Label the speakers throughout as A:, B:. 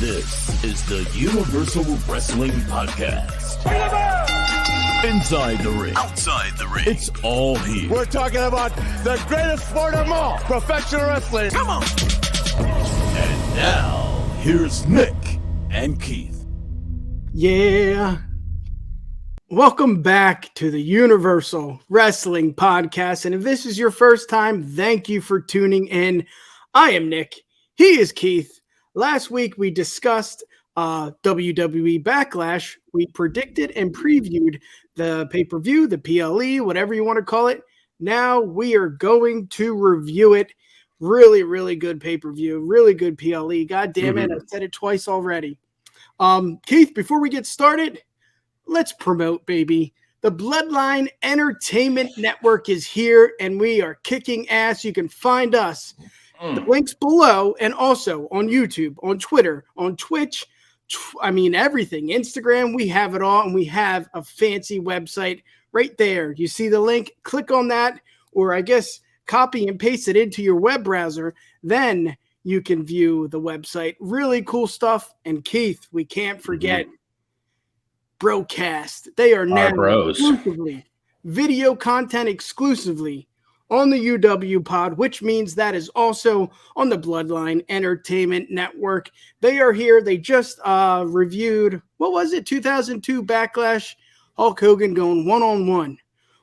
A: This is the Universal Wrestling Podcast. Inside the ring, outside the ring, it's all here.
B: We're talking about the greatest sport of all, professional wrestling.
A: Come on! And now, here's Nick and Keith.
C: Yeah. Welcome back to the Universal Wrestling Podcast. And if this is your first time, thank you for tuning in. I am Nick. He is Keith. Last week, we discussed WWE Backlash. We predicted and previewed the pay-per-view, the PLE, whatever you want to call it. Now we are going to review it. Really, really good pay-per-view. Really good PLE. God damn it. I said it twice already. Keith, before we get started, let's promote, baby. The Bloodline Entertainment Network is here, and we are kicking ass. You can find us. The links below, and also on YouTube, on Twitter, on Twitch, everything. Instagram, we have it all, and we have a fancy website right there. You see the link? Click on that, or I guess copy and paste it into your web browser. Then you can view the website. Really cool stuff. And Keith, we can't forget Broadcast. They are now exclusively video content exclusively on the UW pod, which means that is also on the Bloodline Entertainment Network. They are here. They just reviewed, 2002 Backlash, Hulk Hogan going one-on-one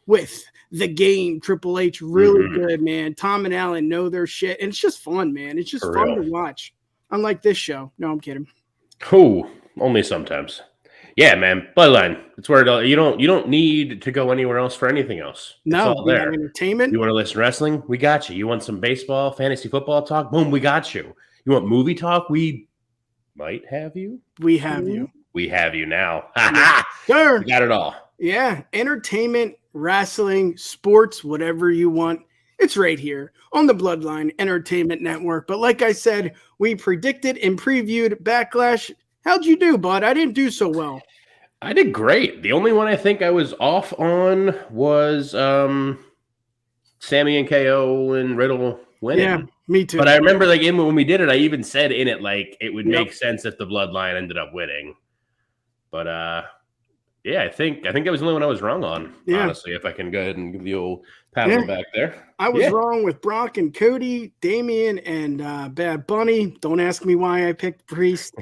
C: with the Game, Triple H. Really good, man. Tom and Alan know their shit, and it's just fun, man. It's just fun to watch. Unlike this show. No, I'm kidding.
D: Oh, only sometimes. Yeah, man. Bloodline. It's where you don't need to go anywhere else for anything else.
C: No,
D: it's all there.
C: Entertainment.
D: You want to listen to wrestling? We got you. You want some baseball, fantasy football talk? Boom, we got you. You want movie talk? We might have you.
C: We have you.
D: We have you now.
C: Sure.
D: We got it all.
C: Yeah. Entertainment, wrestling, sports, whatever you want. It's right here on the Bloodline Entertainment Network. But like I said, we predicted and previewed Backlash. How'd you do, bud? I didn't do so well.
D: I did great. The only one I think I was off on was Sammy and KO and Riddle winning.
C: Yeah, me too.
D: But I remember when we did it, I even said in it it would make sense if the Bloodline ended up winning. But I think I was the only one I was wrong on. Yeah. Honestly, if I can go ahead and give the old pat on the back there.
C: I was wrong with Brock and Cody, Damian, and Bad Bunny. Don't ask me why I picked Priest.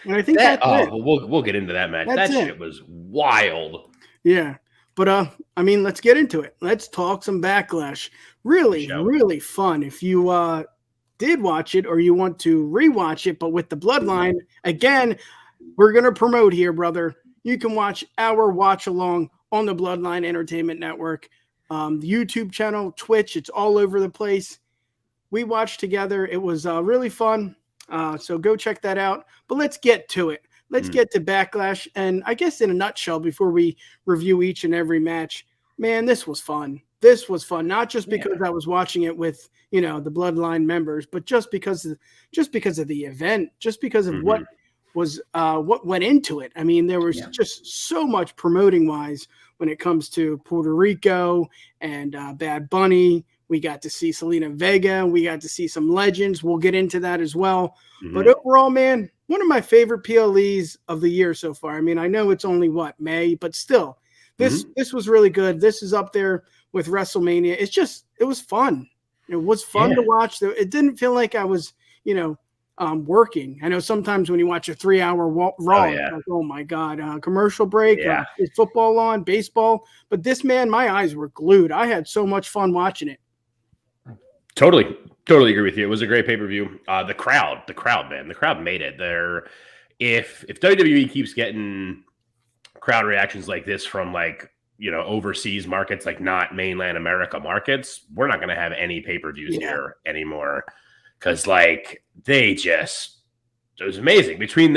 C: And I think that's it.
D: We'll get into that match. Shit was wild.
C: Yeah. But let's get into it. Let's talk some Backlash. Really, really fun. If you did watch it or you want to rewatch it, but with the Bloodline, again, we're going to promote here, brother. You can watch our watch along on the Bloodline Entertainment Network, the YouTube channel, Twitch. It's all over the place. We watched together. It was really fun. So go check that out. But let's get to it. Let's get to Backlash. And I guess in a nutshell, before we review each and every match, man, this was fun. This was fun. Not just because I was watching it with, the Bloodline members, but just because of the event, just because of what went into it. I mean, there was just so much promoting wise when it comes to Puerto Rico and Bad Bunny. We got to see Savio Vega. We got to see some legends. We'll get into that as well. But overall, man, one of my favorite PLEs of the year so far. I mean, I know it's only May, but still, this was really good. This is up there with WrestleMania. It was fun. It was fun to watch. It didn't feel like I was, working. I know sometimes when you watch a 3-hour Raw, like, oh my God, commercial break, is football on, baseball. But this, man, my eyes were glued. I had so much fun watching it.
D: Totally agree with you. It was a great pay-per-view. The crowd, man, the crowd made it there. If WWE keeps getting crowd reactions like this from overseas markets, like not mainland America markets, we're not going to have any pay-per-views here anymore. Because it was amazing between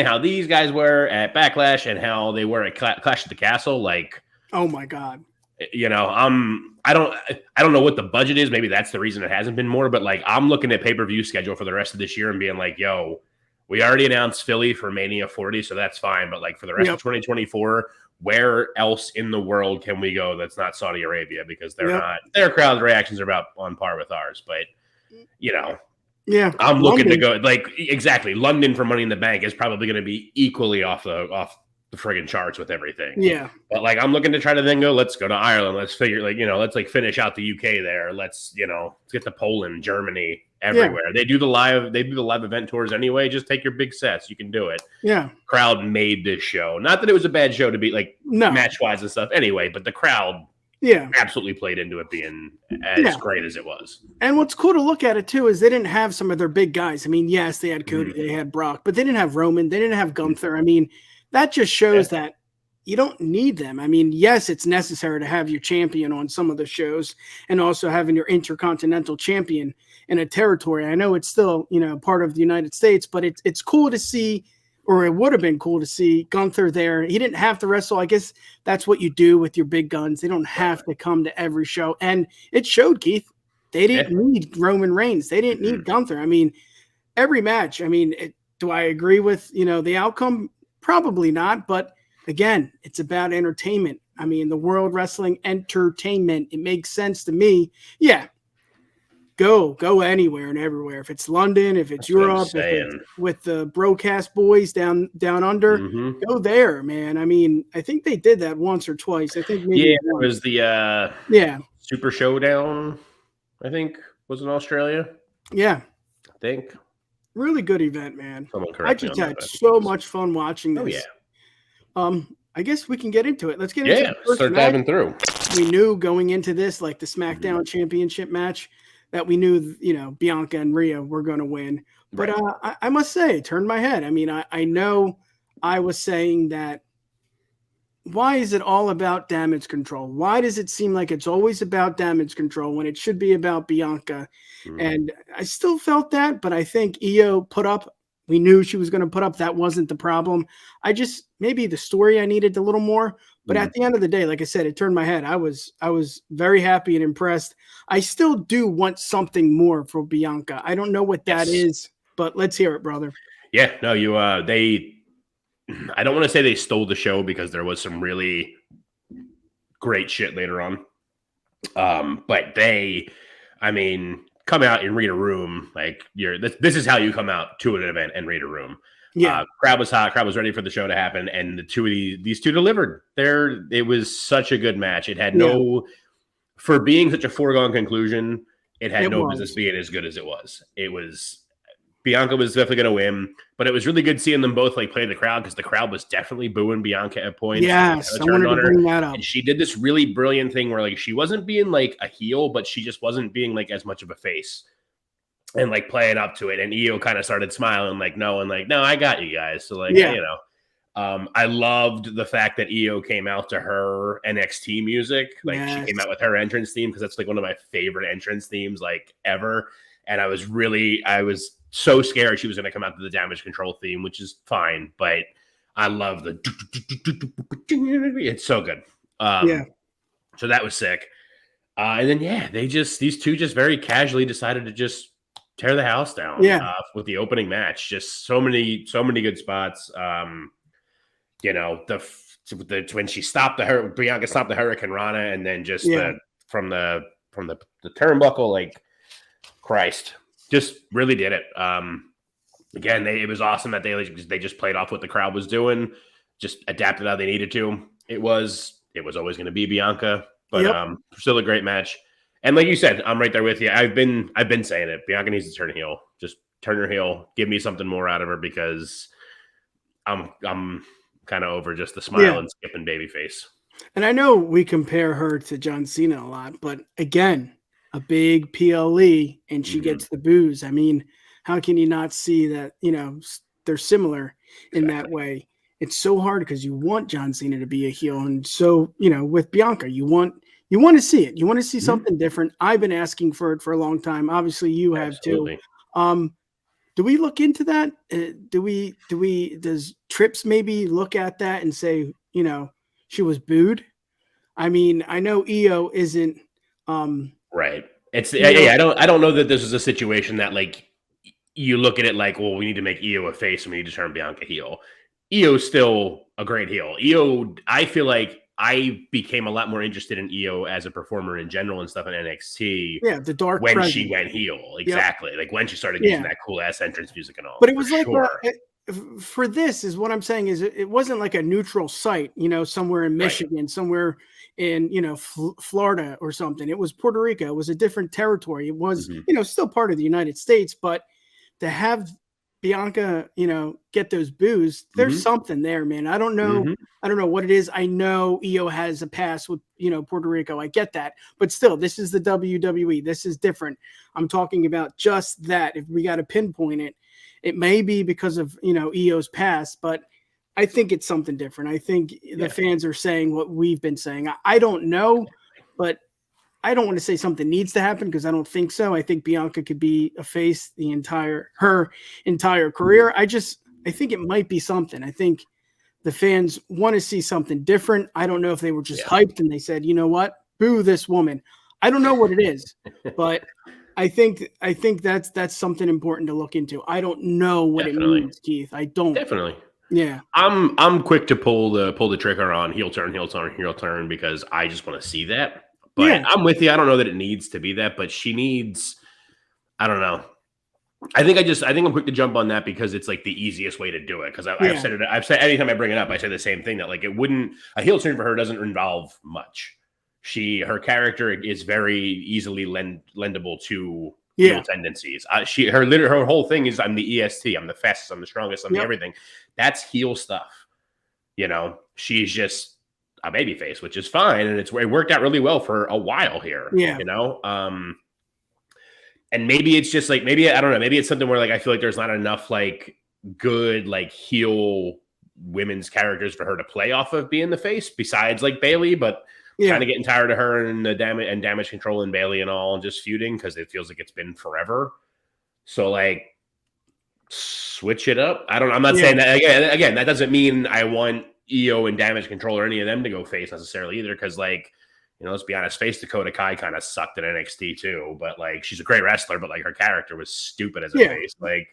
D: how these guys were at Backlash and how they were at Clash at the Castle.
C: Oh my God.
D: I don't know what the budget is. Maybe that's the reason it hasn't been more, but I'm looking at pay-per-view schedule for the rest of this year and being like, yo, we already announced Philly for Mania 40, so that's fine. But for the rest of 2024, where else in the world can we go that's not Saudi Arabia? Because they're not, their crowd reactions are about on par with ours. But
C: Yeah,
D: I'm looking to go exactly. London for Money in the Bank is probably going to be equally off the friggin' charts with everything.
C: Yeah,
D: but I'm looking to try to then go. Let's go to Ireland. Let's figure let's finish out the UK there. Let's get to Poland, Germany, everywhere. Yeah. They do the live event tours anyway. Just take your big sets. You can do it.
C: Yeah,
D: crowd made this show. Not that it was a bad show to be match wise and stuff. Anyway, but the crowd. Yeah, absolutely played into it being as great as it was.
C: And what's cool to look at it too is they didn't have some of their big guys. I mean, yes, they had Cody, they had Brock, but they didn't have Roman, they didn't have Gunther. I mean, that just shows that you don't need them. I mean, yes, it's necessary to have your champion on some of the shows and also having your intercontinental champion in a territory. I know it's still, part of the United States, but it's cool to see. Or it would have been cool to see Gunther there. He didn't have to wrestle. I guess that's what you do with your big guns. They don't have to come to every show. And it showed, Keith. They didn't need Roman Reigns. They didn't need Gunther. I mean, every match. I mean, do I agree with, the outcome? Probably not. But again, it's about entertainment. I mean, the World Wrestling Entertainment. It makes sense to me. Yeah. Go anywhere and everywhere. If it's London, if it's Europe, if it's with the broadcast boys down under, go there, man. I mean, I think they did that once or twice. I think maybe
D: it was the Super Showdown. I think was in Australia.
C: Yeah,
D: I think
C: really good event, man. I just had so much fun watching this. Oh yeah. I guess we can get into it. Let's get into it.
D: Start diving through.
C: We knew going into this, like the SmackDown Championship match, that we knew, Bianca and Rhea were going to win. But I must say, it turned my head. I mean, I know I was saying that, why is it all about damage control? Why does it seem like it's always about damage control when it should be about Bianca? And I still felt that, but I think IYO put up, we knew she was going to put up, that wasn't the problem. Maybe the story I needed a little more. But at the end of the day, like I said, it turned my head. I was very happy and impressed. I still do want something more for Bianca. I don't know what that is, but let's hear it, brother.
D: Yeah, no, I don't want to say they stole the show because there was some really great shit later on. But come out and read a room. This is how you come out to an event and read a room. Yeah, crowd was hot. Crowd was ready for the show to happen, and these two delivered. It was such a good match. It had for being such a foregone conclusion, it had no business being as good as it was. Bianca was definitely going to win, but it was really good seeing them both play the crowd because the crowd was definitely booing Bianca at points.
C: Yes, I wanted to bring that up.
D: And she did this really brilliant thing where she wasn't being a heel, but she just wasn't being as much of a face. And playing up to it, and IYO kind of started smiling, no, I got you guys. So I loved the fact that IYO came out to her NXT music, she came out with her entrance theme because that's one of my favorite entrance themes ever. And I was so scared she was going to come out to the damage control theme, which is fine, but I love it's so good. So that was sick. And then these two just very casually decided to just tear the house down with the opening match. Just so many good spots. When she stopped Bianca stopped the Hurricane Rana, and then just from the turnbuckle, Christ, just really did it. Again, it was awesome that they just played off what the crowd was doing, just adapted how they needed to. It was always going to be Bianca, but still a great match. And like you said, I'm right there with you. I've been saying it. Bianca needs to turn heel. Just turn her heel. Give me something more out of her because I'm kind of over just the smile and skipping babyface.
C: And I know we compare her to John Cena a lot, but again, a big PLE and she gets the boos. I mean, how can you not see that, they're similar in that way? It's so hard because you want John Cena to be a heel. And so, with Bianca, you want to see it. You want to see something different. I've been asking for it for a long time. Obviously, you have too. Do we look into that? Does Trips maybe look at that and say, she was booed? I mean, I know IYO isn't.
D: Right. It's I don't know that this is a situation that you look at it we need to make IYO a face and we need to turn Bianca heel. IYO's still a great heel. IYO, I feel like I became a lot more interested in Io as a performer in general and stuff in NXT.
C: Yeah, the dark
D: when
C: presence.
D: she went heel, exactly. Like when she started using that cool ass entrance music and all.
C: But it was like for this is what I'm saying is it wasn't like a neutral site, somewhere in Michigan, somewhere in Florida or something. It was Puerto Rico. It was a different territory. It was still part of the United States, but to have Bianca, get those boos, there's something there, man. I don't know. I don't know what it is. I know Io has a past with, Puerto Rico. I get that. But still, this is the WWE. This is different. I'm talking about just that. If we got to pinpoint it, it may be because of, Io's past, but I think it's something different. I think the fans are saying what we've been saying. I don't know, but I don't want to say something needs to happen because I don't think so. I think Bianca could be a face her entire career. I think it might be something. I think the fans want to see something different. I don't know if they were just hyped and they said, you know what, boo this woman. I don't know what it is, but I think that's something important to look into. I don't know what it means, Keith. I don't.
D: Definitely.
C: Yeah.
D: I'm quick to pull the trigger on heel turn because I just want to see that. But I'm with you. I don't know that it needs to be that, but she needs, I don't know. I think I'm quick to jump on that because it's like the easiest way to do it. Because I've said anytime I bring it up, I say the same thing that like a heel turn for her doesn't involve much. Her character is very easily lendable to heel tendencies. Her whole thing is I'm the EST, I'm the fastest, I'm the strongest, I'm the everything. That's heel stuff. She's just a babyface, which is fine, and it worked out really well for a while here. And maybe it's just like I don't know, maybe it's something where like I feel like there's not enough like good like heel women's characters for her to play off of being the face besides like Bayley, but kind of getting tired of her and the damage control and Bayley and all and just feuding because it feels like it's been forever. So like switch it up. I'm not saying that again, that doesn't mean I want Io and damage control or any of them to go face necessarily either. Cause like, let's be honest, face Dakota Kai kind of sucked at NXT too, but like, she's a great wrestler, but like her character was stupid as a face. Like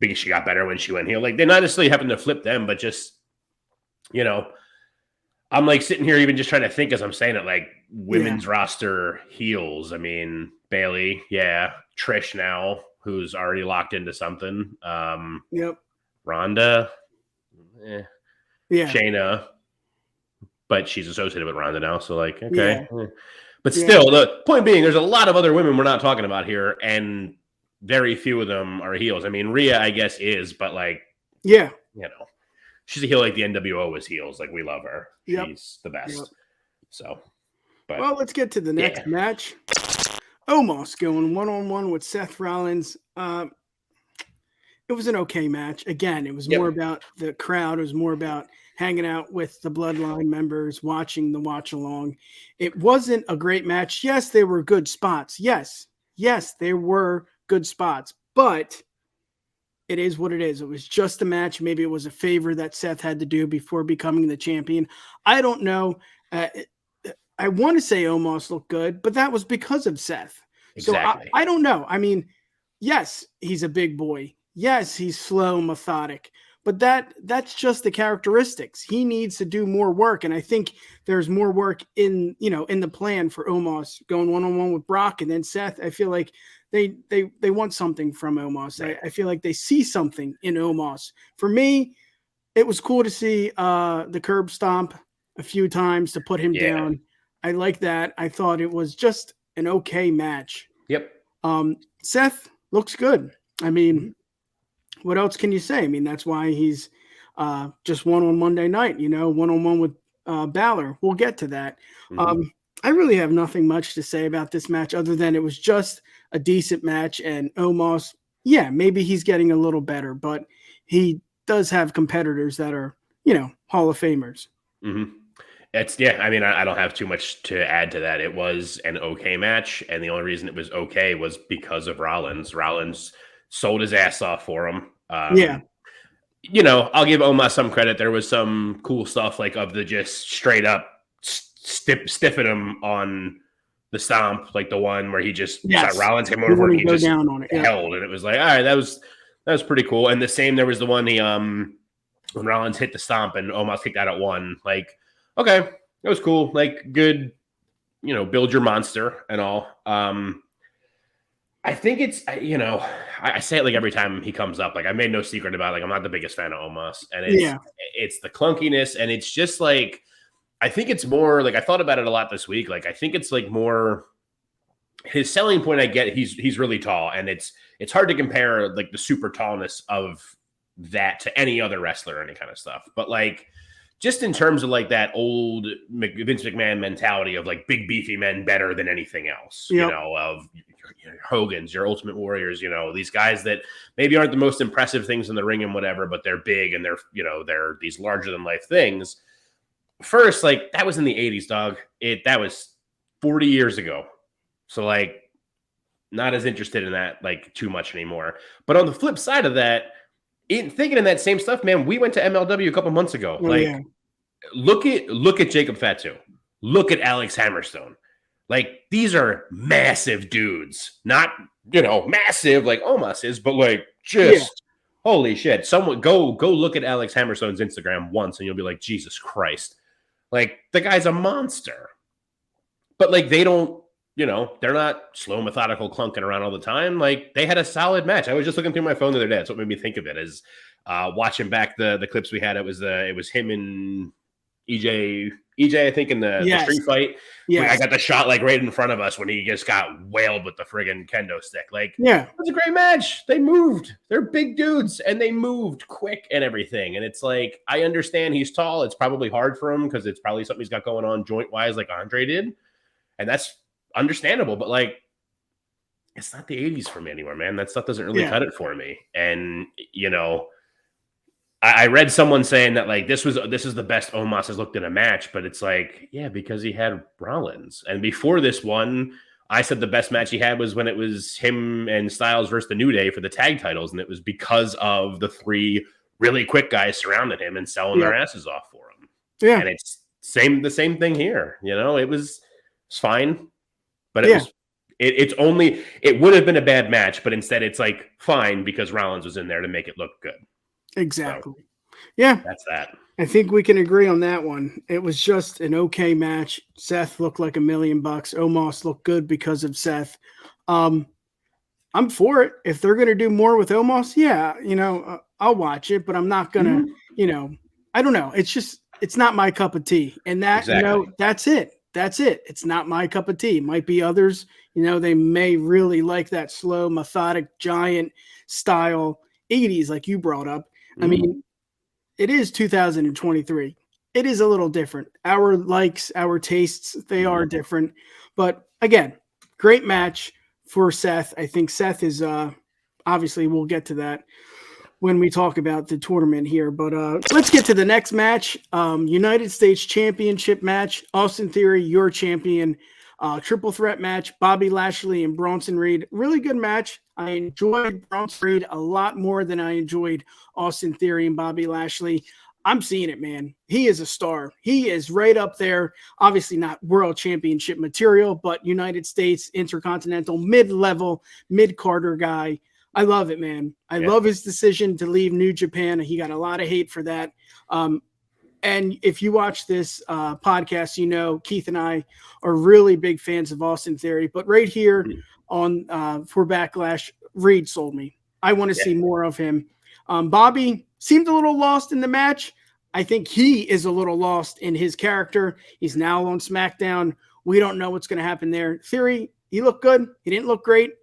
D: because she got better when she went heel. Like they're not necessarily having to flip them, but just, I'm like sitting here even just trying to think as I'm saying it, like women's roster heels. I mean, Bayley, Trish now, who's already locked into something. Ronda, Shayna, but she's associated with Ronda now, so like, okay. But still, the point being, there's a lot of other women we're not talking about here, and very few of them are heels. I mean, Rhea, I guess, is, but like, she's a heel like the NWO was heels. Like, we love her. She's the best. So, but
C: well, let's get to the next match. Omos going one-on-one with Seth Rollins. It was an okay match. Again, it was more about the crowd. It was more about hanging out with the Bloodline members, watching the watch along. It wasn't a great match. Yes, there were good spots. Yes, there were good spots, but it is what it is. It was just a match. Maybe it was a favor that Seth had to do before becoming the champion. I don't know. I want to say Omos looked good, but that was because of Seth.
D: Exactly.
C: So I don't know. I mean, yes, he's a big boy. Yes, he's slow, methodic, but that's just the characteristics. He needs to do more work, and I think there's more work in the plan for Omos going one-on-one with Brock and then Seth. I feel like they want something from Omos. Right. I feel like they see something in Omos. For me, it was cool to see the curb stomp a few times to put him down. I like that. I thought it was just an okay match.
D: Yep.
C: Seth looks good. I mean, what else can you say? I mean, that's why he's just won on Monday night, one-on-one with Balor. We'll get to that. I really have nothing much to say about this match other than it was just a decent match. And Omos, maybe he's getting a little better, but he does have competitors that are, Hall of Famers.
D: I mean, I don't have too much to add to that. It was an okay match, and the only reason it was okay was because of Rollins. Rollins sold his ass off for him. I'll give Omos some credit. There was some cool stuff like of the just straight up stiffing him on the stomp, like the one where he just Rollins came over and he just down on it, held, and it was like, all right, that was pretty cool. And the same, there was the one when Rollins hit the stomp and Omos kicked out at one. Like, okay, It was cool. Like good, build your monster and all. I think it's, I say it like every time he comes up. Like I made no secret about it. Like I'm not the biggest fan of Omos, and it's the clunkiness, and it's just like I think it's more like I thought about it a lot this week. Like I think it's like more his selling point. I get he's really tall, and it's hard to compare like the super tallness of that to any other wrestler or any kind of stuff. But like just in terms of like that old Vince McMahon mentality of like big beefy men better than anything else, of your Hogan's, your Ultimate Warriors, these guys that maybe aren't the most impressive things in the ring and whatever, but they're big and they're these larger than life things. First, like that was in the 80s, dog. That was 40 years ago. So like not as interested in that like too much anymore. But on the flip side of that, thinking in that same stuff, man, we went to MLW a couple months ago. Look at Jacob Fatu. Look at Alex Hammerstone. Like these are massive dudes, not massive like Omos is, but like just holy shit. Someone go look at Alex Hammerstone's Instagram once, and you'll be like, Jesus Christ, like the guy's a monster. But like they don't, they're not slow, methodical, clunking around all the time. Like they had a solid match. I was just looking through my phone the other day. That's what made me think of it. Is watching back the clips we had. It was him and EJ, I think, in the street fight. Yeah, I got the shot like right in front of us when he just got wailed with the friggin' kendo stick. Like, it was a great match. They moved. They're big dudes, and they moved quick and everything. And it's like I understand he's tall. It's probably hard for him because it's probably something he's got going on joint wise, like Andre did, and that's understandable. But like, it's not the 80s for me anymore, man. That stuff doesn't really cut it for me. And I read someone saying that like this is the best Omos has looked in a match, but it's like, because he had Rollins. And before this one, I said the best match he had was when it was him and Styles versus the New Day for the tag titles, and it was because of the three really quick guys surrounding him and selling their asses off for him. Yeah, and it's the same thing here. It's fine, but it would have been a bad match, but instead it's like fine because Rollins was in there to make it look good.
C: Exactly. So,
D: that's that.
C: I think we can agree on that one. It was just an okay match. Seth looked like $1 million. Omos looked good because of Seth. I'm for it. If they're going to do more with Omos, I'll watch it, but I'm not going to, I don't know. It's not my cup of tea. And that, that's it. That's it. It's not my cup of tea. It might be others, they may really like that slow, methodic, giant style 80s like you brought up. I mean, it is 2023. It is a little different. Our likes, our tastes, they are different. But again, great match for Seth. I think Seth is obviously we'll get to that when we talk about the tournament here. But let's get to the next match. United States Championship match. Austin Theory, your champion. Triple threat match. Bobby Lashley and Bronson Reed. Really good match. I enjoyed Bronson Reed a lot more than I enjoyed Austin Theory and Bobby Lashley. I'm seeing it, man. He is a star. He is right up there. Obviously not world championship material, but United States Intercontinental mid-level, mid-carder guy. I love it, man. I love his decision to leave New Japan. He got a lot of hate for that. And if you watch this podcast, Keith and I are really big fans of Austin Theory. But right here on for Backlash, Reed sold me. I want to see more of him. Bobby seemed a little lost in the match. I think he is a little lost in his character. He's now on SmackDown. We don't know what's going to happen there. Theory, he looked good. He didn't look great.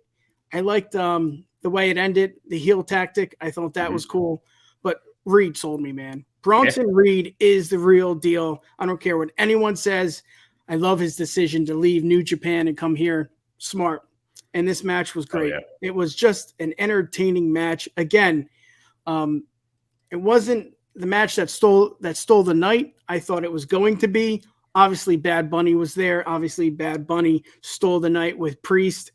C: I liked the way it ended, the heel tactic. I thought that was cool. But Reed sold me, man. Bronson Reed is the real deal. I don't care what anyone says. I love his decision to leave New Japan and come here. Smart. And this match was great. It was just an entertaining match. Again, it wasn't the match that stole the night. I thought it was going to be. Obviously, Bad Bunny was there. Obviously, Bad Bunny stole the night with Priest.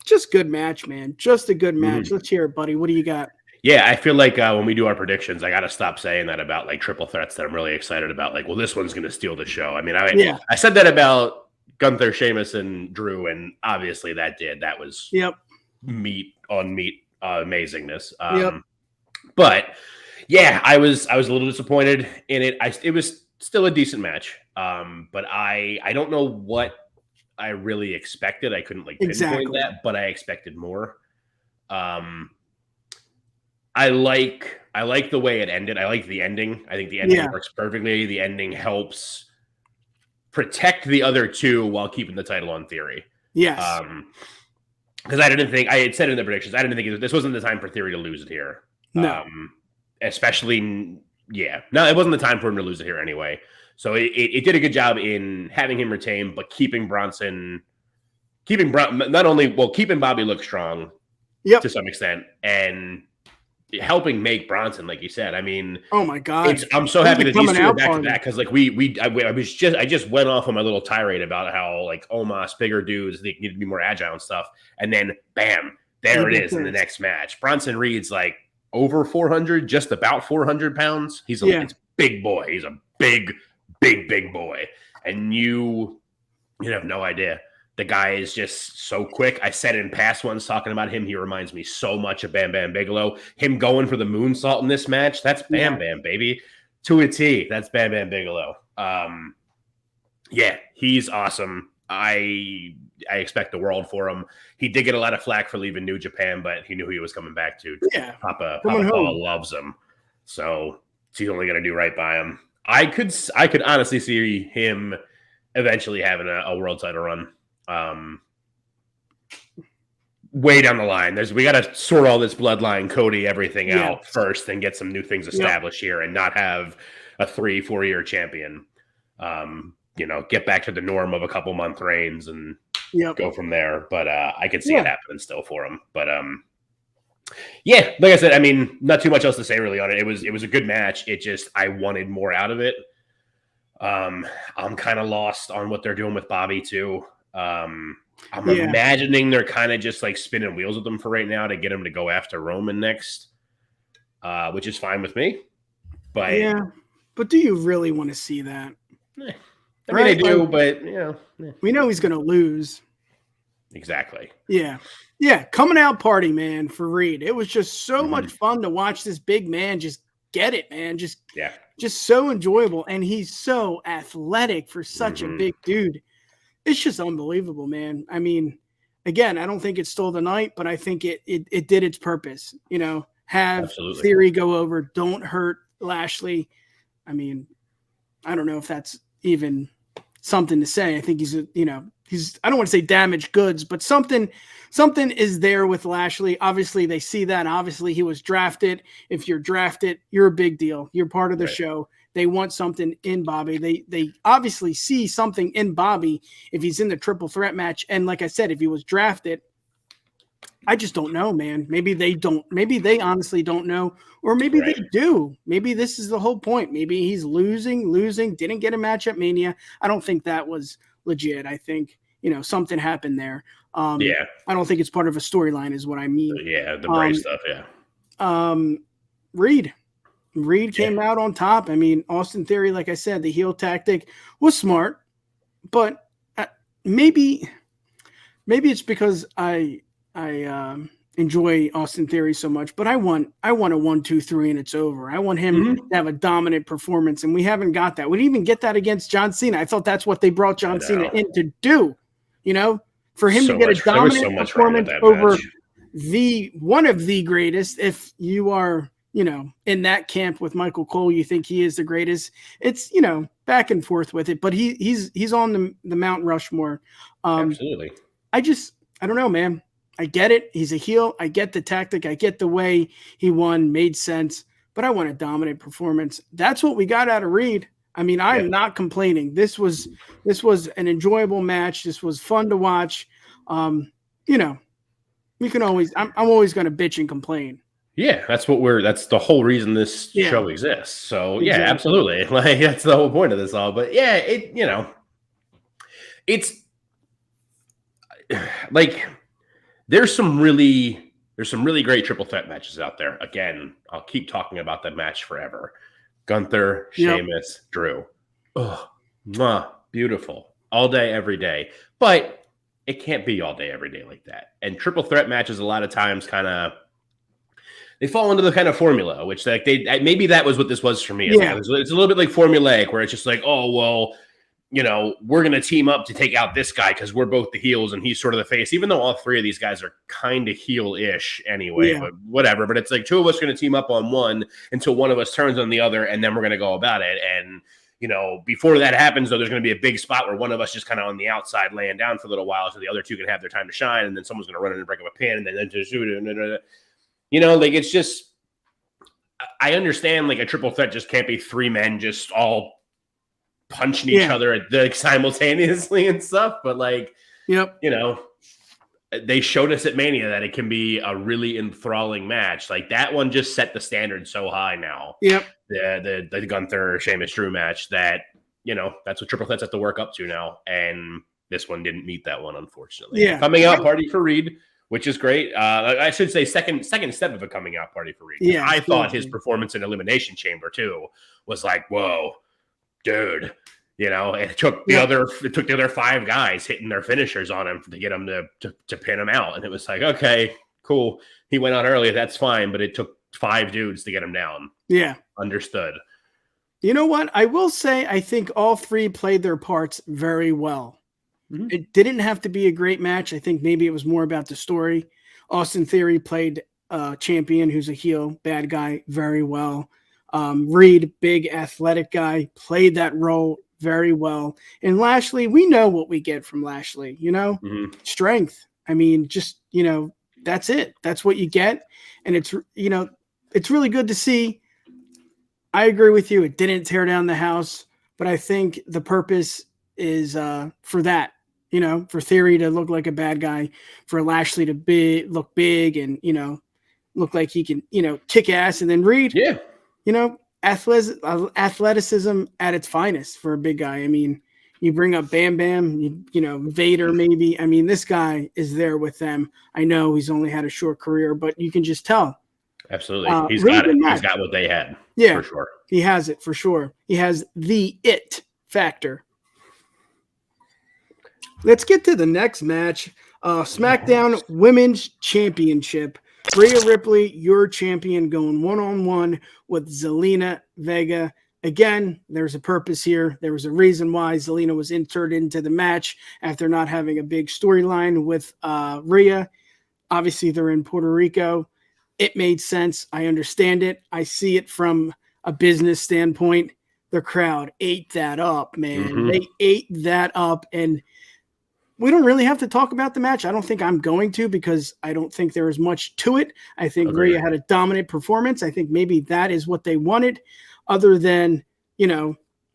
C: Just good match, man. Just a good match. Let's hear it, buddy. What do you got?
D: Yeah, I feel like when we do our predictions, I got to stop saying that about like triple threats that I'm really excited about. Like, well, this one's going to steal the show. I mean, I said that about Gunther, Sheamus, and Drew, and obviously that did. That was meat on meat amazingness. But yeah, I was a little disappointed in it. It was still a decent match. But I don't know what I really expected. I couldn't like pinpoint that, but I expected more. I like the way it ended. I like the ending. I think the ending works perfectly. The ending helps protect the other two while keeping the title on Theory.
C: Yes.
D: Because I didn't think, I had said in the predictions, I didn't think this wasn't the time for Theory to lose it here.
C: No.
D: Especially, no, it wasn't the time for him to lose it here anyway. So it did a good job in having him retain, but keeping keeping Bobby look strong to some extent, and helping make Bronson, like you said. I mean,
C: oh my God,
D: I'm so happy that these two are back to back, because like I just went off on my little tirade about how like Omos, bigger dudes, they need to be more agile and stuff, and then bam, there it is in the next match. Bronson Reed's like over 400, just about 400 pounds. He's a big boy. He's a big boy, and you have no idea. The guy is just so quick. I said in past ones talking about him, he reminds me so much of Bam Bam Bigelow. Him going for the moonsault in this match, that's Bam Bam, baby. To a T, that's Bam Bam Bigelow. He's awesome. I expect the world for him. He did get a lot of flack for leaving New Japan, but he knew he was coming back to. Papa Paul loves him, so he's only going to do right by him. I could honestly see him eventually having a world title run. Way down the line. We got to sort all this bloodline, Cody, everything out first, and get some new things established here, and not have a 3-4 year champion. Get back to the norm of a couple month reigns and go from there. But I could see it happening still for him. But like I said, I mean, not too much else to say really on it. It was a good match. It just, I wanted more out of it. I'm kind of lost on what they're doing with Bobby too. I'm imagining they're kind of just like spinning wheels with him for right now to get him to go after Roman next, which is fine with me.
C: But do you really want to see that?
D: I mean, I do, but
C: we know he's going to lose.
D: Exactly.
C: Yeah. Coming out party, man, for Reed. It was just so much fun to watch this big man just get it, man. Just so enjoyable, and he's so athletic for such a big dude. It's just unbelievable, man. I mean, again, I don't think it stole the night, but I think it did its purpose. Have Theory go over, don't hurt Lashley. I mean, I don't know if that's even something to say. I think he's I don't want to say damaged goods, but something is there with Lashley. Obviously, they see that. Obviously, he was drafted. If you're drafted, you're a big deal. You're part of the show. They want something in Bobby. They obviously see something in Bobby if he's in the triple threat match. And like I said, if he was drafted, I just don't know, man. Maybe they don't. Maybe they honestly don't know, or maybe they do. Maybe this is the whole point. Maybe he's losing, didn't get a match at Mania. I don't think that was legit. I think, something happened there. I don't think it's part of a storyline is what I mean.
D: The Bray stuff,
C: Reed came out on top. I mean, Austin Theory, like I said, the heel tactic was smart, but maybe it's because I enjoy Austin Theory so much, but I want a 1, 2, 3 and it's over. I want him to have a dominant performance, and we haven't got that. We didn't even get that against John Cena. I thought that's what they brought John Cena in to do, for him to get a dominant performance over one of the greatest. If you are, in that camp with Michael Cole, you think he is the greatest. It's, back and forth with it, but he's on the Mount Rushmore.
D: Absolutely.
C: I don't know, man. I get it. He's a heel. I get the tactic. I get the way he won. Made sense. But I want a dominant performance. That's what we got out of Reed. I mean, I'm not complaining. This was an enjoyable match. This was fun to watch. We can always. I'm always going to bitch and complain.
D: Yeah, that's the whole reason this show exists. So exactly. Absolutely. Like, that's the whole point of this all. But it's like. There's some really great triple threat matches out there. Again, I'll keep talking about that match forever. Gunther, Sheamus, Drew. Oh, beautiful. All day, every day. But it can't be all day, every day like that. And triple threat matches a lot of times kind of they fall into the kind of formula, which like maybe that was what this was for me. It's,
C: Yeah.
D: it's a little bit like formulaic, where it's just like, oh well, we're gonna team up to take out this guy because we're both the heels and he's sort of the face. Even though all three of these guys are kind of heel-ish anyway, but whatever. But it's like two of us are gonna team up on one until one of us turns on the other, and then we're gonna go about it. And before that happens, though, there's going to be a big spot where one of us just kind of on the outside laying down for a little while so the other two can have their time to shine, and then someone's going to run in and break up a pin, and then just like it's just, I understand like a triple threat just can't be three men just all punching each other simultaneously and stuff, but like, they showed us at Mania that it can be a really enthralling match. Like that one just set the standard so high now.
C: Yep.
D: The Gunther Sheamus Drew match that, that's what triple threats have to work up to now. And this one didn't meet that one, unfortunately.
C: Yeah.
D: Coming out party for Reed, which is great. I should say second step of a coming out party for Reed.
C: Yeah.
D: I thought his performance in Elimination Chamber too was like, whoa, dude. It took the other five guys hitting their finishers on him to get him to pin him out. And it was like, okay, cool. He went on early. That's fine. But it took five dudes to get him down. Yeah. Understood.
C: You know what? I will say, I think all three played their parts very well. Mm-hmm. It didn't have to be a great match. I think maybe it was more about the story. Austin Theory played champion who's a heel, bad guy, very well. Reed, big athletic guy, played that role very well. And Lashley, we know what we get from Lashley, strength. I mean, just, that's it. That's what you get. And it's really good to see. I agree with you. It didn't tear down the house, but I think the purpose is for that, for Theory to look like a bad guy, for Lashley to look big and, look like he can, kick ass. And then Reed, athleticism at its finest for a big guy. I mean, you bring up Bam Bam, Vader maybe. I mean, this guy is there with them. I know he's only had a short career, but you can just tell.
D: Absolutely. He's got it. He's got what they had.
C: Yeah,
D: for sure.
C: He has it for sure. He has the it factor. Let's get to the next match. SmackDown Women's Championship. Rhea Ripley, your champion, going one-on-one with Zelina Vega. Again, there's a purpose here. There was a reason why Zelina was entered into the match after not having a big storyline with Rhea. Obviously, they're in Puerto Rico. It made sense. I understand it. I see it from a business standpoint. The crowd ate that up, man. Mm-hmm. They ate that up, and we don't really have to talk about the match. I don't think I'm going to, because I don't think there is much to it. I think Rhea had a dominant performance. I think maybe that is what they wanted, other than,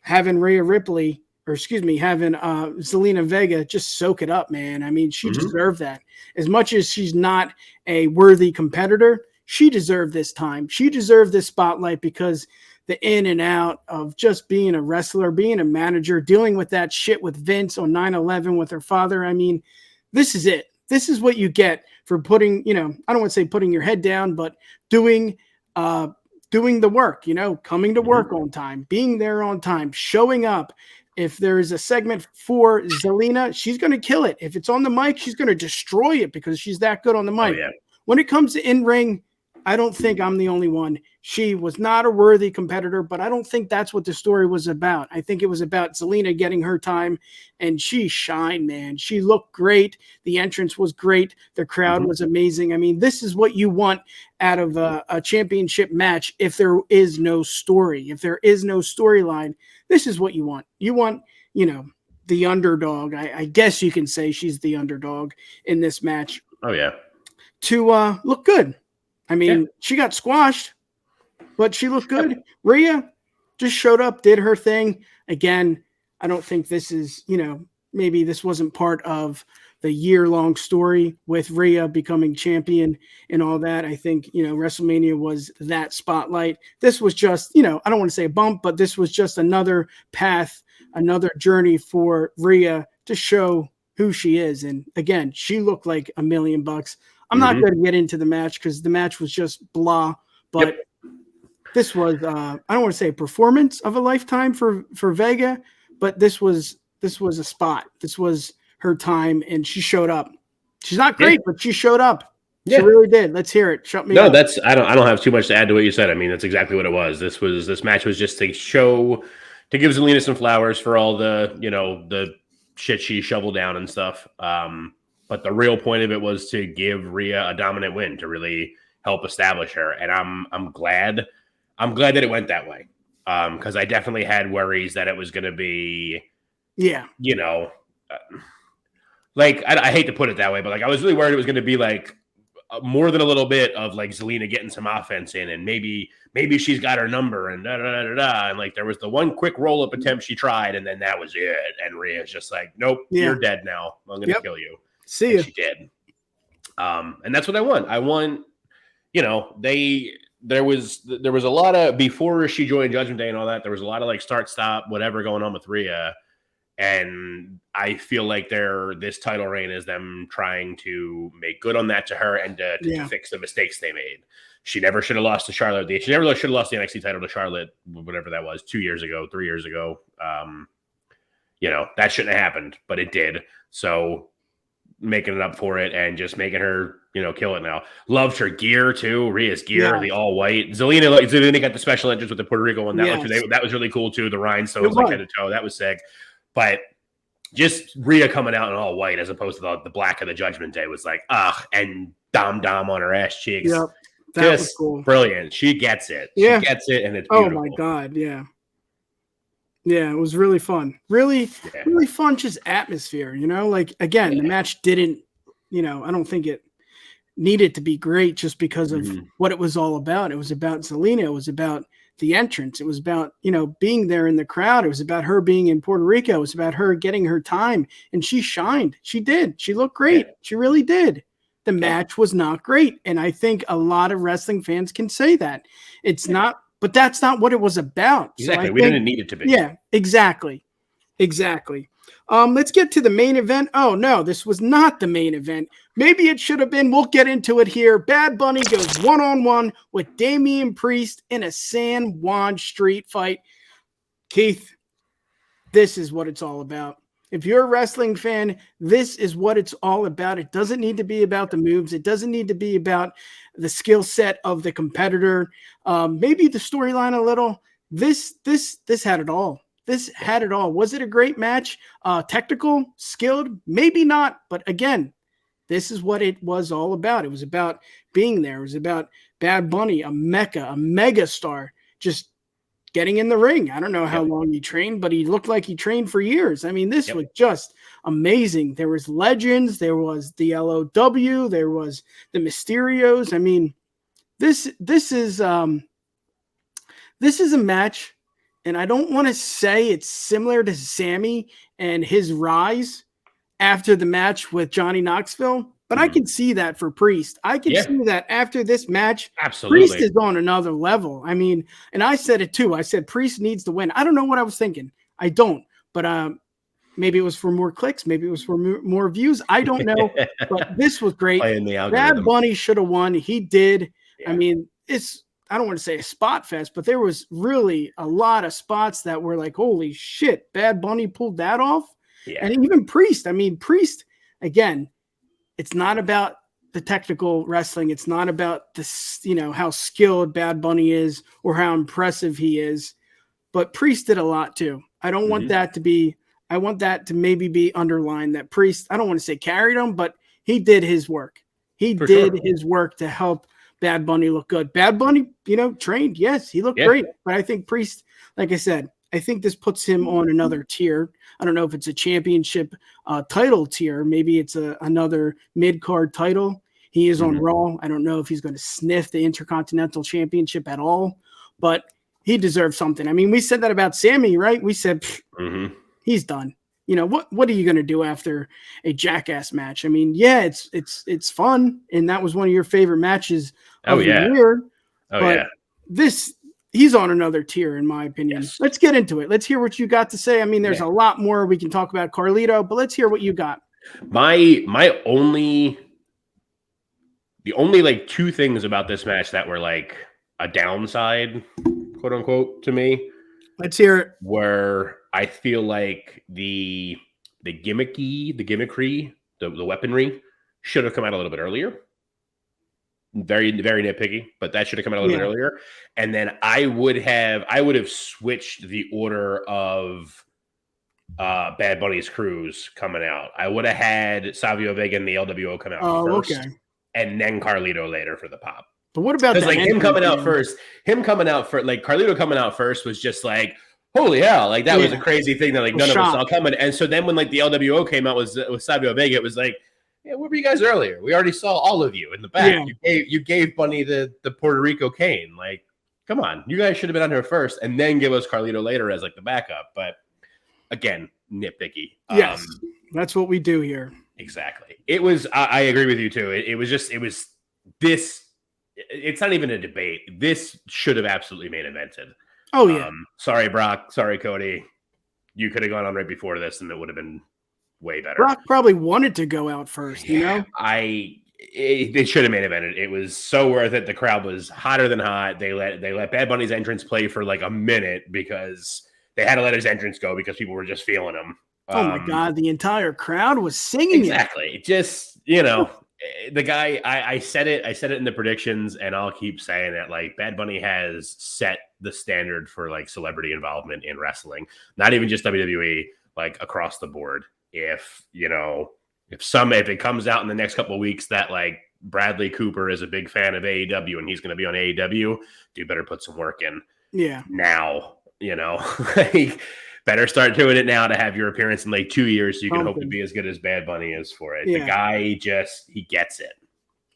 C: having Rhea Ripley, having Zelina Vega just soak it up, man. I mean, she deserved that. As much as she's not a worthy competitor, she deserved this time. She deserved this spotlight, because the in and out of just being a wrestler, being a manager, dealing with that shit with Vince on 9/11 with her father. I mean, this is it. This is what you get for putting, I don't want to say putting your head down, but doing the work, coming to work on time, being there on time, showing up. If there is a segment for Zelina, she's going to kill it. If it's on the mic, she's going to destroy it, because she's that good on the mic. Oh, yeah. When it comes to in-ring, I don't think I'm the only one. She was not a worthy competitor, but I don't think that's what the story was about. I think it was about Zelina getting her time, and she shined, man. She looked great. The entrance was great. The crowd was amazing. I mean, this is what you want out of a championship match. If there is no story, if there is no storyline, this is what you want. You want, the underdog. I guess you can say she's the underdog in this match.
D: Oh, yeah.
C: To look good. I mean, she got squashed, but she looked good. Rhea just showed up, did her thing. Again, I don't think this is, maybe this wasn't part of the year-long story with Rhea becoming champion and all that. I think, WrestleMania was that spotlight. This was just, I don't want to say a bump, but this was just another path, another journey for Rhea to show who she is. And again, she looked like $1 million. I'm not going to get into the match, because the match was just blah, but this was, I don't want to say a performance of a lifetime for Vega, but this was a spot. This was her time, and she showed up. She's not great, but she showed up. She really did. Let's hear it. Shut me up.
D: No, I don't have too much to add to what you said. I mean, that's exactly what it was. This match was just to give Zelina some flowers for all the, the shit she shoveled down and stuff. But the real point of it was to give Rhea a dominant win to really help establish her. And I'm glad that it went that way. Because I definitely had worries that it was going to be, like, I hate to put it that way, but like I was really worried it was going to be like more than a little bit of like Zelina getting some offense in, and maybe she's got her number and and like there was the one quick roll up attempt she tried, and then that was it. And Rhea's just like, nope, you're dead now. I'm going to kill you.
C: See you.
D: She did. And that's what I want. I want, there was a lot of, before she joined Judgment Day and all that, there was a lot of like start, stop, whatever going on with Rhea. And I feel like this title reign is them trying to make good on that to her and to fix the mistakes they made. She never should have lost to Charlotte. She never should have lost the NXT title to Charlotte, whatever that was, 2 years ago, 3 years ago. That shouldn't have happened, but it did. So making it up for it and just making her, kill it now. Loved her gear too. Rhea's gear, the all white. Zelina got the special entrance with the Puerto Rico one. That was really cool too. The rhinestones like head to toe. That was sick. But just Rhea coming out in all white as opposed to the black of the Judgment Day was like, and Dom on her ass cheeks.
C: Yep. That was cool.
D: Brilliant. She gets it.
C: Yeah.
D: She gets it, and it's beautiful.
C: Oh my God. Yeah. Yeah, it was really fun. Really fun just atmosphere, like again, the match didn't, I don't think it needed to be great just because of what it was all about. It was about Zelina. It was about the entrance. It was about, being there in the crowd. It was about her being in Puerto Rico. It was about her getting her time, and she shined. She did. She looked great. Yeah. She really did. The match was not great. And I think a lot of wrestling fans can say that. It's not, but that's not what it was about.
D: Exactly. So we didn't need it to be.
C: Yeah, exactly. Let's get to the main event. Oh no, this was not the main event. Maybe it should have been. We'll get into it here. Bad Bunny goes one-on-one with Damian Priest in a San Juan street fight. Keith, this is what it's all about. If you're a wrestling fan, this is what it's all about. It doesn't need to be about the moves. It doesn't need to be about the skill set of the competitor. Maybe the storyline a little. This had it all. This had it all. Was it a great match? Technical, skilled? Maybe not. But again, this is what it was all about. It was about being there. It was about Bad Bunny, a mega star, just getting in the ring. I don't know how long he trained, but he looked like he trained for years. I mean, this was just amazing. There was legends. There was the LOW. There was the Mysterios. I mean, this is a match, and I don't want to say it's similar to Sammy and his rise after the match with Johnny Knoxville, but I can see that for Priest. I can see that after this match,
D: absolutely,
C: Priest is on another level. I mean, and I said it too. I said Priest needs to win. I don't know what I was thinking. I don't, but maybe it was for more clicks. Maybe it was for more views. I don't know, but this was great. Bad Bunny should have won. He did. Yeah. I mean, I don't want to say a spot fest, but there was really a lot of spots that were like, holy shit, Bad Bunny pulled that off. Yeah. And even Priest. I mean, Priest, again, it's not about the technical wrestling. It's not about this, how skilled Bad Bunny is or how impressive he is. But Priest did a lot too. I don't want that to be, I want that to maybe be underlined that Priest, I don't want to say carried him, but he did his work. He did his work to help Bad Bunny look good. Bad Bunny, trained. Yes, he looked great. But I think Priest, like I said, I think this puts him on another tier. I don't know if it's a championship title tier. Maybe it's another mid-card title. He is on Raw. I don't know if he's going to sniff the Intercontinental Championship at all, but he deserves something. I mean, we said that about Sammy, right? We said he's done. What are you going to do after a Jackass match? I mean, it's fun, and that was one of your favorite matches of the year. He's on another tier, in my opinion. Yes. Let's get into it. Let's hear what you got to say. I mean, there's a lot more we can talk about Carlito, but let's hear what you got.
D: The only like two things about this match that were like a downside, quote unquote, to me.
C: Let's hear it.
D: Where I feel like the gimmickry, the weaponry should have come out a little bit earlier. Very, very nitpicky, but that should have come out a little bit earlier. And then I would have switched the order of Bad Bunny's cruise coming out. I would have had Savio Vega and the LWO come out first, and then Carlito later for the pop.
C: But what about
D: like him coming out first? Him coming out for like Carlito coming out first was just like, holy hell! Like that was a crazy thing that like none of us saw coming. And so then when like the LWO came out with Savio Vega, it was like, yeah, where were you guys earlier? We already saw all of you in the back. Yeah. You gave Bunny the Puerto Rico cane. Like, come on, you guys should have been on here first, and then give us Carlito later as like the backup. But again, nitpicky.
C: Yes, that's what we do here.
D: Exactly. It was. I agree with you too. It was this. It's not even a debate. This should have absolutely main evented.
C: Oh yeah.
D: Sorry, Brock. Sorry, Cody. You could have gone on right before this, and it would have been way better.
C: Brock probably wanted to go out first, you know?
D: They should have main evented. It was so worth it. The crowd was hotter than hot. They let Bad Bunny's entrance play for like a minute because they had to let his entrance go because people were just feeling him.
C: Oh my God, the entire crowd was singing
D: exactly.
C: it.
D: Just, you know, the guy, I said it in the predictions, and I'll keep saying it. Like, Bad Bunny has set the standard for like celebrity involvement in wrestling, not even just WWE, like across the board. If it comes out in the next couple of weeks that like Bradley Cooper is a big fan of AEW and he's going to be on AEW, you better put some work in.
C: Yeah.
D: Now, like, better start doing it now to have your appearance in like 2 years so you can hope to be as good as Bad Bunny is for it. Yeah. The guy he gets it.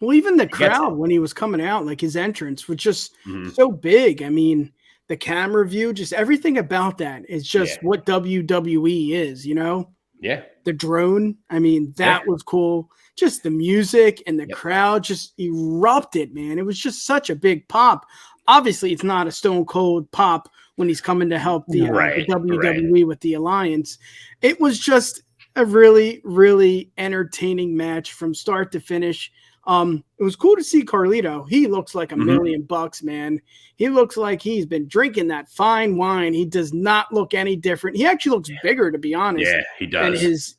C: Well, even the crowd when he was coming out, like his entrance was just so big. I mean, the camera view, just everything about that is just what WWE is, you know?
D: Yeah.
C: The drone. I mean, that was cool. Just the music and the crowd just erupted, man. It was just such a big pop. Obviously, it's not a Stone Cold pop when he's coming to help the WWE with the alliance. It was just a really, really entertaining match from start to finish. It was cool to see Carlito. He looks like $1 million, man. He looks like he's been drinking that fine wine. He does not look any different. He actually looks bigger, to be honest.
D: Yeah, he does.
C: And his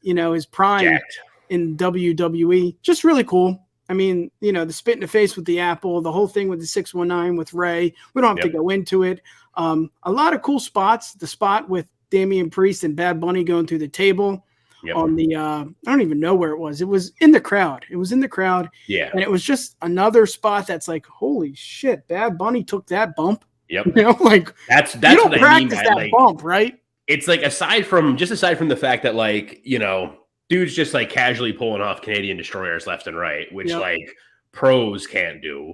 C: prime in WWE. Just really cool. I mean, the spit in the face with the apple, the whole thing with the 619 with Ray. We don't have to go into it. A lot of cool spots. The spot with Damian Priest and Bad Bunny going through the table. On the I don't even know where it was. It was in the crowd. Yeah. And it was just another spot that's like, holy shit, Bad Bunny took that bump.
D: Yep.
C: Like
D: that's
C: you don't
D: what
C: practice
D: I mean by
C: that
D: like,
C: bump, right?
D: It's like aside from the fact that like, dudes just like casually pulling off Canadian destroyers left and right, which like pros can't do.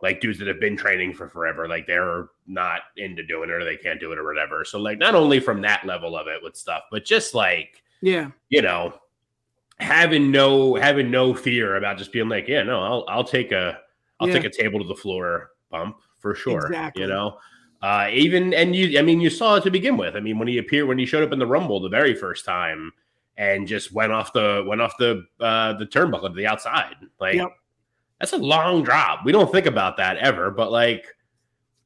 D: Like dudes that have been training for forever, like they're not into doing it or they can't do it or whatever. So like not only from that level of it with stuff, but just like having no fear about just being like, I'll take a table to the floor bump for sure.
C: Exactly.
D: You saw it to begin with. I mean, when he showed up in the Rumble the very first time and just went off the turnbuckle to the outside. Like that's a long drop. We don't think about that ever, but like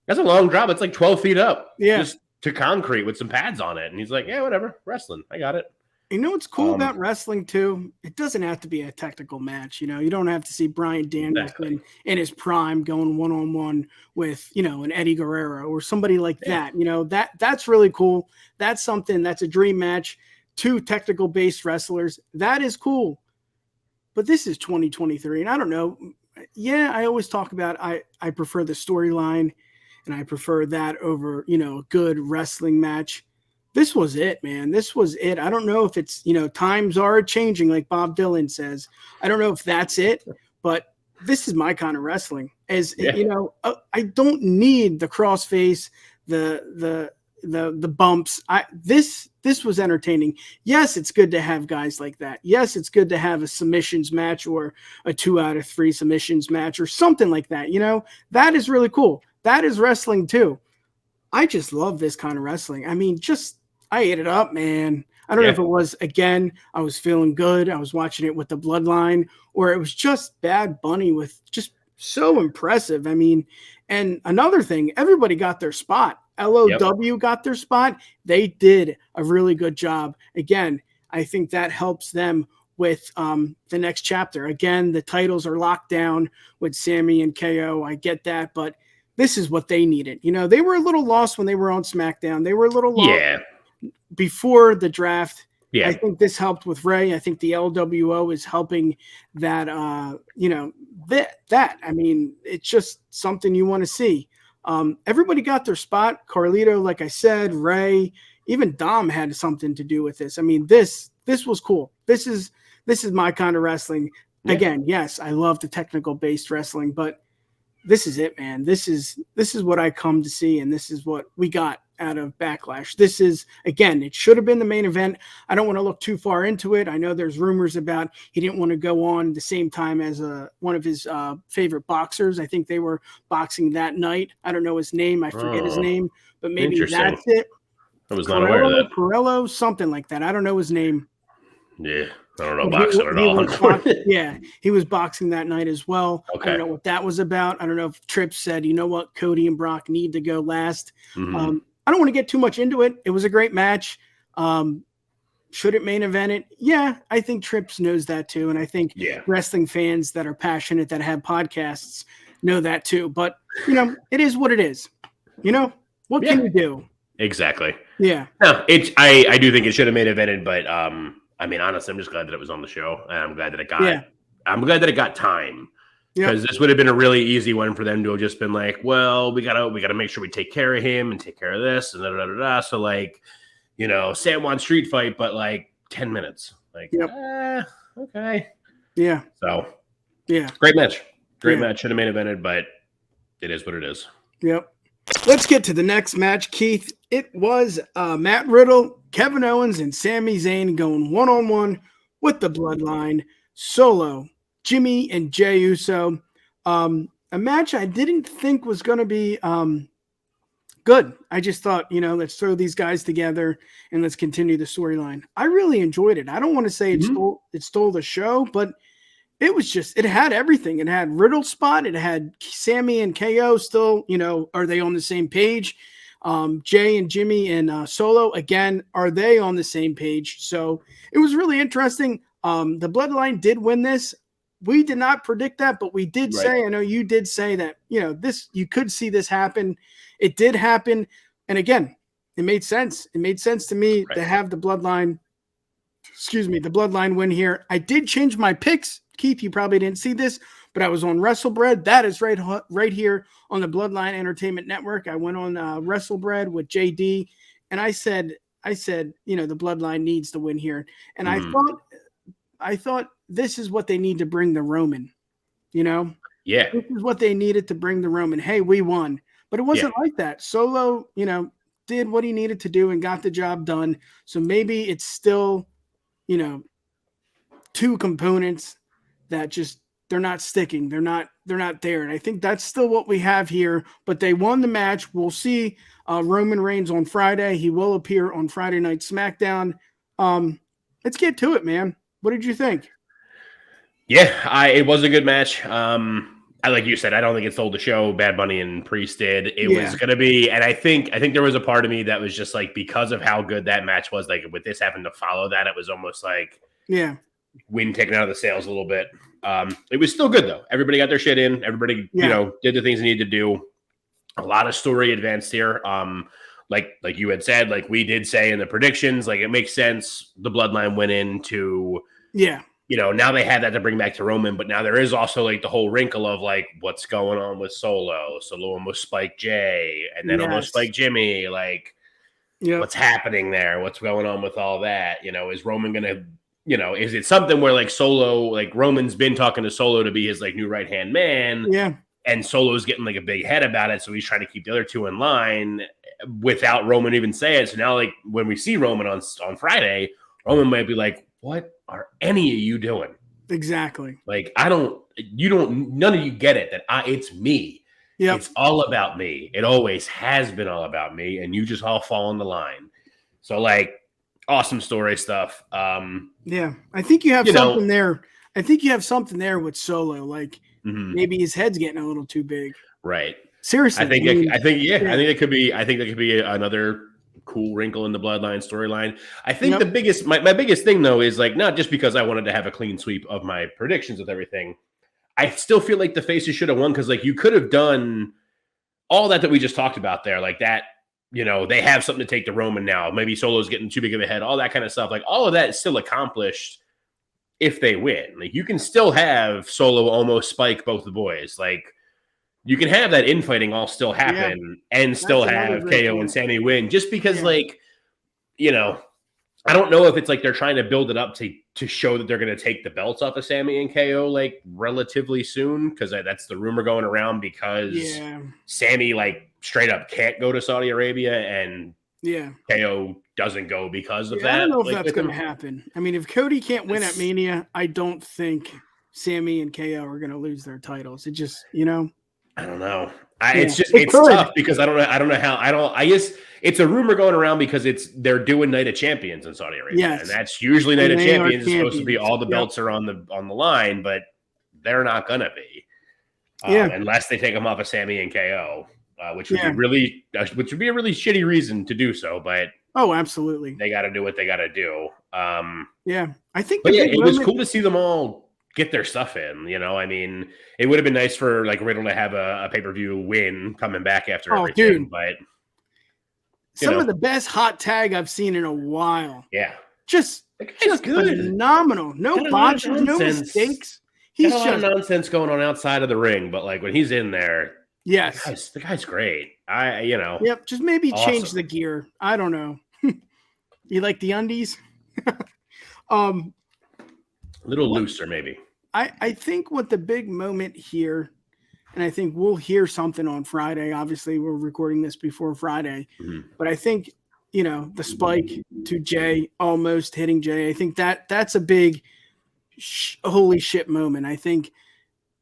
D: that's a long drop. It's like 12 feet up. Yeah. Just to concrete with some pads on it. And he's like, yeah, whatever. Wrestling. I got it.
C: You know what's cool about wrestling too? It doesn't have to be a technical match. You don't have to see Bryan Danielson in his prime going one-on-one with, an Eddie Guerrero or somebody like that. That's really cool. That's something that's a dream match. 2 technical based wrestlers. That is cool. But this is 2023. And I don't know. Yeah, I always talk about I prefer the storyline and I prefer that over, a good wrestling match. This was it, man. This was it. I don't know if it's, times are changing, like Bob Dylan says. I don't know if that's it, but this is my kind of wrestling. I don't need the crossface, the bumps. This was entertaining. Yes, it's good to have guys like that. Yes, it's good to have a submissions match or a 2 out of 3 submissions match or something like that. That is really cool. That is wrestling too. I just love this kind of wrestling. I mean, I ate it up, man. I don't know if it was, again, I was feeling good. I was watching it with the Bloodline, or it was just Bad Bunny with just so impressive. I mean, and another thing, everybody got their spot. LOW got their spot. They did a really good job. Again, I think that helps them with the next chapter. Again, the titles are locked down with Sammy and KO. I get that, but this is what they needed. You know, they were a little lost when they were on SmackDown. They were a little lost before the draft.
D: Yeah.
C: I think this helped with Ray. I think the LWO is helping that, you know, that. I mean, it's just something you want to see. Everybody got their spot. Carlito, like I said, Ray, even Dom had something to do with this. I mean, this was cool. This is my kind of wrestling. Yeah. Again, yes, I love the technical based wrestling, but this is it, man. This is what I come to see, and this is what we got out of Backlash. This is, again, it should have been the main event. I don't want to look too far into it. I know there's rumors about he didn't want to go on the same time as one of his favorite boxers. I think they were boxing that night. I don't know his name. I forget his name, but maybe that's it.
D: I was not aware of that.
C: Corello, something like that. I don't know his name.
D: Yeah, I don't know boxing at all.
C: Yeah, he was boxing that night as well.
D: Okay.
C: I don't know what that was about. I don't know if Tripp said, you know what, Cody and Brock need to go last.
D: Mm-hmm.
C: I don't want to get too much into it. It was a great match. Should it main event it? Yeah, I think Trips knows that too. And I think wrestling fans that are passionate, that have podcasts, know that too. But, you know, it is what it is. You know, what can you do?
D: Exactly.
C: Yeah.
D: No, I do think it should have main evented, but I mean, honestly, I'm just glad that it was on the show, and I'm glad that it got. I'm glad that it got time, because this would have been a really easy one for them to have just been like, well, we gotta make sure we take care of him and take care of this and da da da da. So like, you know, San Juan street fight, but like 10 minutes. Like, okay,
C: yeah.
D: So
C: yeah,
D: great match, should have main evented, but it is what it is.
C: Yep. Let's get to the next match, Keith. It was Matt Riddle, Kevin Owens, and Sami Zayn going one-on-one with the Bloodline, Solo, Jimmy, and Jey Uso. A match I didn't think was going to be good. I just thought, you know, let's throw these guys together and let's continue the storyline. I really enjoyed it. I don't want to say it stole the show, but it was just, it had everything. It had Riddle's spot. It had Sammy and KO still, you know, are they on the same page? Jay and Jimmy and Solo, again, are they on the same page? So it was really interesting. The Bloodline did win this. We did not predict that, but we did say, I know you did say that, you know, this, you could see this happen. It did happen. And again, it made sense. It made sense to me to have the Bloodline, the Bloodline win here. I did change my picks. Keith, you probably didn't see this, but I was on WrestleBread. That is right here on the Bloodline Entertainment Network. I went on WrestleBread with JD, and I said, you know, the Bloodline needs to win here. And I thought this is what they need to bring the Roman, you know?
D: Yeah.
C: This is what they needed to bring the Roman. Hey, we won. But it wasn't like that. Solo, you know, did what he needed to do and got the job done. So maybe it's still, you know, two components that just, they're not sticking. They're not there. And I think that's still what we have here, but they won the match. We'll see Roman Reigns on Friday. He will appear on Friday Night SmackDown. Let's get to it, man. What did you think?
D: Yeah, it was a good match. Like you said, I don't think it sold the show. Bad Bunny and Priest did. It was going to be, and I think there was a part of me that was just like, because of how good that match was, like with this having to follow that, it was almost like, wind taken out of the sails a little bit. It was still good though. Everybody got their shit in. Everybody, you know, did the things they needed to do. A lot of story advanced here. Like you had said, like we did say in the predictions, like it makes sense. The Bloodline went into, you know, now they had that to bring back to Roman, but now there is also like the whole wrinkle of like what's going on with Solo. Solo almost spiked Jay, and then almost spiked Jimmy. Like, what's happening there? What's going on with all that? You know, is Roman gonna? You know, is it something where like Solo, like Roman's been talking to Solo to be his like new right-hand man, and Solo's getting like a big head about it, so he's trying to keep the other two in line without Roman even saying it. So now, like when we see Roman on Friday, Roman might be like, "What are any of you doing?"
C: Exactly.
D: Like none of you get it that it's me. Yeah, it's all about me. It always has been all about me, and you just all fall in the line. So like. Awesome story stuff.
C: I think you have something there. I think you have something there with Solo. Like maybe his head's getting a little too big.
D: Right.
C: Seriously.
D: I think that could be. I think that could be another cool wrinkle in the Bloodline storyline. I think the biggest, my biggest thing though is like, not just because I wanted to have a clean sweep of my predictions with everything. I still feel like the faces should have won because like you could have done all that we just talked about there, like that. You know, they have something to take to Roman now. Maybe Solo's getting too big of a head. All that kind of stuff. Like all of that is still accomplished if they win. Like you can still have Solo almost spike both the boys. Like you can have that infighting all still happen and still have KO and Sammy win. Just because, like, you know, I don't know if it's like they're trying to build it up to show that they're going to take the belts off of Sammy and KO like relatively soon, because that's the rumor going around, because Sammy like straight up can't go to Saudi Arabia and KO doesn't go because of that.
C: I don't know if that's going to happen. I mean, if Cody can't win at Mania, I don't think Sammy and KO are going to lose their titles. It just, you know,
D: I don't know. It's tough because I don't know how. I guess it's a rumor going around because they're doing Night of Champions in Saudi Arabia, and that's usually Night of Champions is supposed to be all the belts are on the line, but they're not gonna be, unless they take them off of Sammy and KO, which would be a really shitty reason to do so. But
C: absolutely,
D: they got to do what they got to do.
C: I think,
D: it was cool to see them all get their stuff in, you know. I mean, it would have been nice for like Riddle to have a pay-per-view win coming back after everything, but
C: some of the best hot tag I've seen in a while.
D: Yeah.
C: Just good. Phenomenal. No botches, no mistakes.
D: He's just nonsense going on outside of the ring, but like when he's in there, the guy's great. Just maybe change the gear. I don't know. You like the undies? A little looser, maybe.
C: I think what the big moment here, and I think we'll hear something on Friday. Obviously, we're recording this before Friday. But I think, you know, the spike to Jay, almost hitting Jay, I think that's a big holy shit moment. I think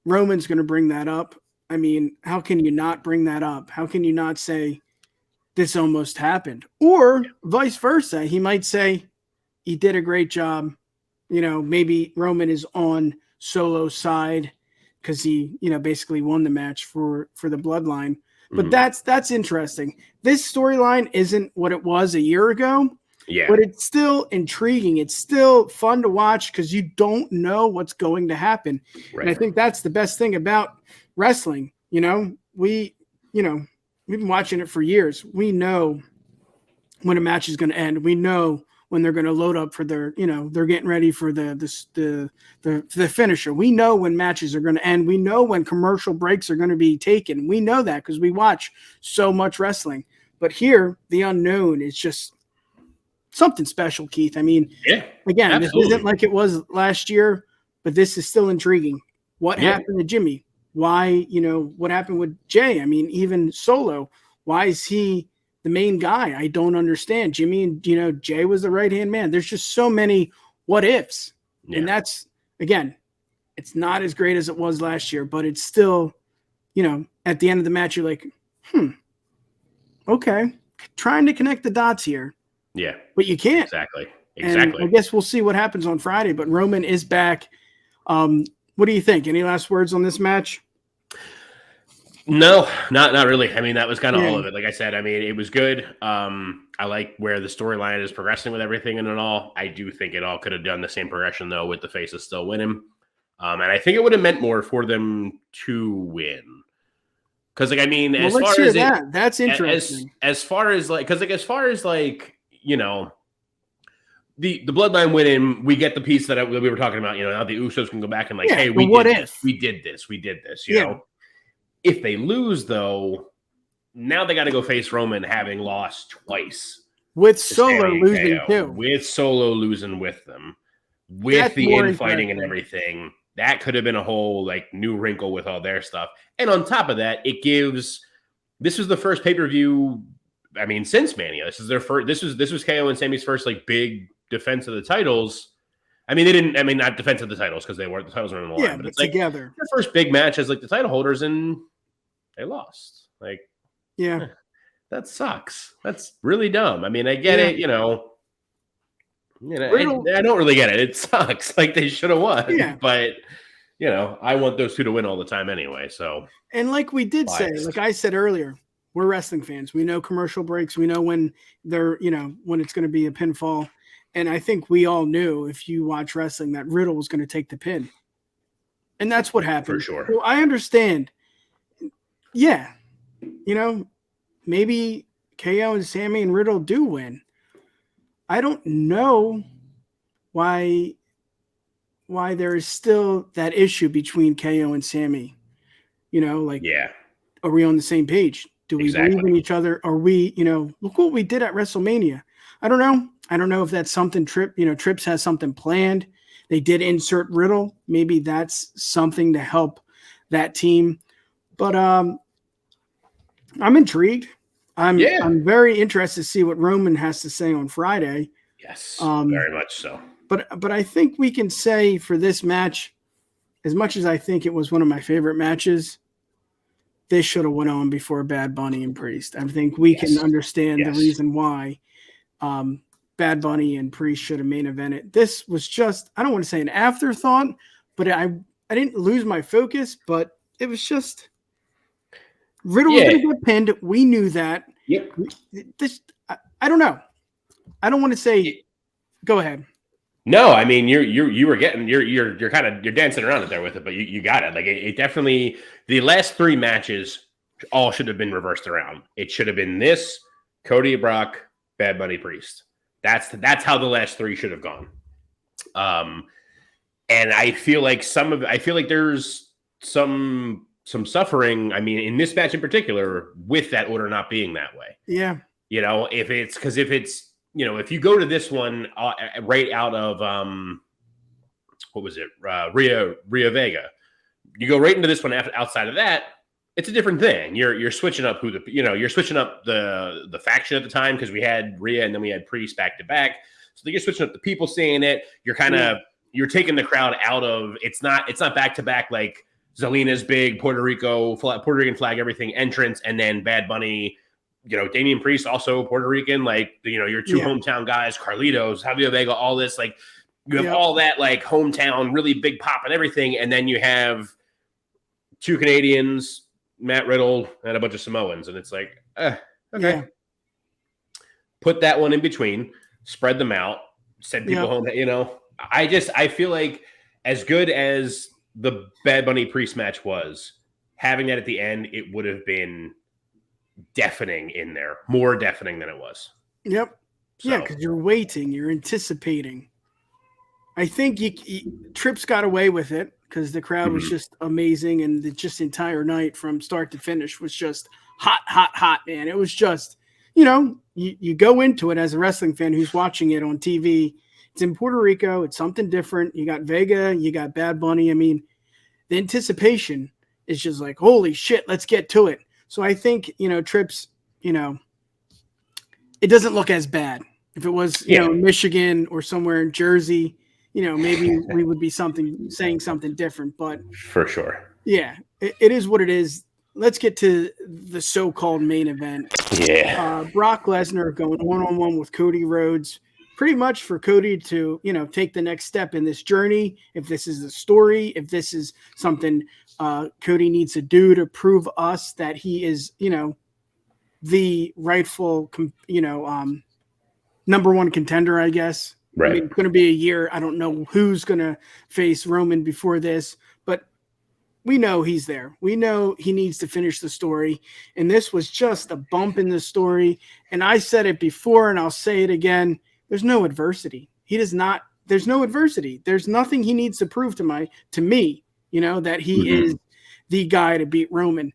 C: Roman's going to bring that up. I mean, how can you not bring that up? How can you not say this almost happened? Or vice versa. He might say, he did a great job. You know, maybe Roman is on Solo's side because he, you know, basically won the match for the Bloodline. But that's interesting. This storyline isn't what it was a year ago. Yeah. But it's still intriguing. It's still fun to watch because you don't know what's going to happen. Right. And I think that's the best thing about wrestling. You know, we've been watching it for years. We know when a match is going to end. We know when they're going to load up for their, you know, they're getting ready for the finisher. We know when matches are going to end. We know when commercial breaks are going to be taken. We know that because we watch so much wrestling. But here, the unknown is just something special, Keith. I mean, again, absolutely. This isn't like it was last year, but this is still intriguing. What happened to Jimmy? Why, you know, what happened with Jay? I mean, even Solo, why is he the main guy? I don't understand. Jimmy and, you know, Jay was the right-hand man. There's just so many what ifs. And that's, again, it's not as great as it was last year, but it's still, you know, at the end of the match, you're like, okay, trying to connect the dots here. Yeah. But you can't.
D: Exactly.
C: And I guess we'll see what happens on Friday, but Roman is back. What do you think? Any last words on this match?
D: No, not really. I mean, that was kind of all of it. Like I said, I mean, it was good. I like where the storyline is progressing with everything and all. I do think it all could have done the same progression, though, with the faces still winning. And I think it would have meant more for them to win. Because, like, I mean, as far as
C: that's interesting.
D: As far as, like, because, like, as far as, like, you know, the Bloodline winning, we get the piece that we were talking about, you know, now the Usos can go back and, like, hey, we did this, you know? If they lose, though, now they got to go face Roman having lost twice.
C: With Solo losing, too.
D: With Solo losing with them. With the infighting and everything. That could have been a whole, like, new wrinkle with all their stuff. And on top of that, this was the first pay-per-view, I mean, since Mania. This is their first, this was KO and Sammy's first, like, big defense of the titles. I mean, not defense of the titles because the titles were on the line, but it's like
C: together.
D: Their first big match as like the title holders, and they lost. Like, that sucks. That's really dumb. I mean, I get it, you know. I don't really get it. It sucks. Like they should have won, but you know, I want those two to win all the time anyway. So,
C: and like we did say, like I said earlier, We're wrestling fans. We know commercial breaks. We know when they're, when it's going to be a pinfall. And I think we all knew, if you watch wrestling, that Riddle was going to take the pin. And that's what happened.
D: For sure.
C: So I understand. Yeah. Maybe KO and Sammy and Riddle do win. I don't know why there is still that issue between KO and Sammy. Are we on the same page? Do we believe in each other? Are we, look what we did at WrestleMania. I don't know. I don't know if that's something Trips has something planned. They did insert Riddle. Maybe that's something to help that team. But I'm intrigued. I'm very interested to see what Roman has to say on Friday.
D: Yes, very much so.
C: But I think we can say for this match, as much as I think it was one of my favorite matches, this should have went on before Bad Bunny and Priest. I think we can understand the reason why Bad Bunny and Priest should have main evented. This was just, I don't want to say an afterthought, but I didn't lose my focus, but it was just Riddle was going to get pinned. We knew that.
D: Yep.
C: I don't know. I don't want to say. Go ahead.
D: No, I mean you were getting you're dancing around it there with it, but you got it. Like it definitely, the last 3 matches all should have been reversed around. It should have been this Cody, Brock, Bad Bunny, Priest. That's how the last 3 should have gone. And I feel like there's some suffering. I mean, in this match in particular, with that order not being that way.
C: Yeah.
D: If you go to this one right out of what was it, Rio Vega, you go right into this one outside of that, it's a different thing. You're switching up you're switching up the faction at the time, because we had Rhea and then we had Priest back to back. So you're switching up the people seeing it. You're you're taking the crowd out of, it's not back to back like Zelina's big Puerto Rican flag everything entrance, and then Bad Bunny. Damian Priest, also Puerto Rican, your 2 hometown guys, Carlito, Savio Vega, all this, you have all that, hometown, really big pop and everything. And then you have 2 Canadians, Matt Riddle, and a bunch of Samoans. And it's okay. Yeah. Put that one in between, spread them out, send people home. I feel like, as good as the Bad Bunny Priest match was, having that at the end, it would have been deafening in there, more deafening than it was.
C: Yep. So. Because you're waiting, you're anticipating. I think Trips got away with it because the crowd was just amazing, and the entire night from start to finish was just hot, man. It was just, you go into it as a wrestling fan who's watching it on TV. It's in Puerto Rico. It's something different. You got Vega, you got Bad Bunny. I mean, the anticipation is just like, holy shit, let's get to it. So I think, Trips, it doesn't look as bad. If it was, Michigan or somewhere in Jersey, maybe we would be saying something different. But
D: for sure.
C: Yeah, it is what it is. Let's get to the so-called main event.
D: Yeah.
C: Brock Lesnar going one-on-one with Cody Rhodes. Pretty much for Cody to, take the next step in this journey. If this is the story, if this is something Cody needs to do to prove us that he is, the rightful, number 1 contender, I guess.
D: Right.
C: I mean, it's going to be a year. I don't know who's going to face Roman before this, but we know he's there. We know he needs to finish the story. And this was just a bump in the story. And I said it before, and I'll say it again. There's no adversity. There's no adversity. There's nothing he needs to prove to me, that he is the guy to beat Roman.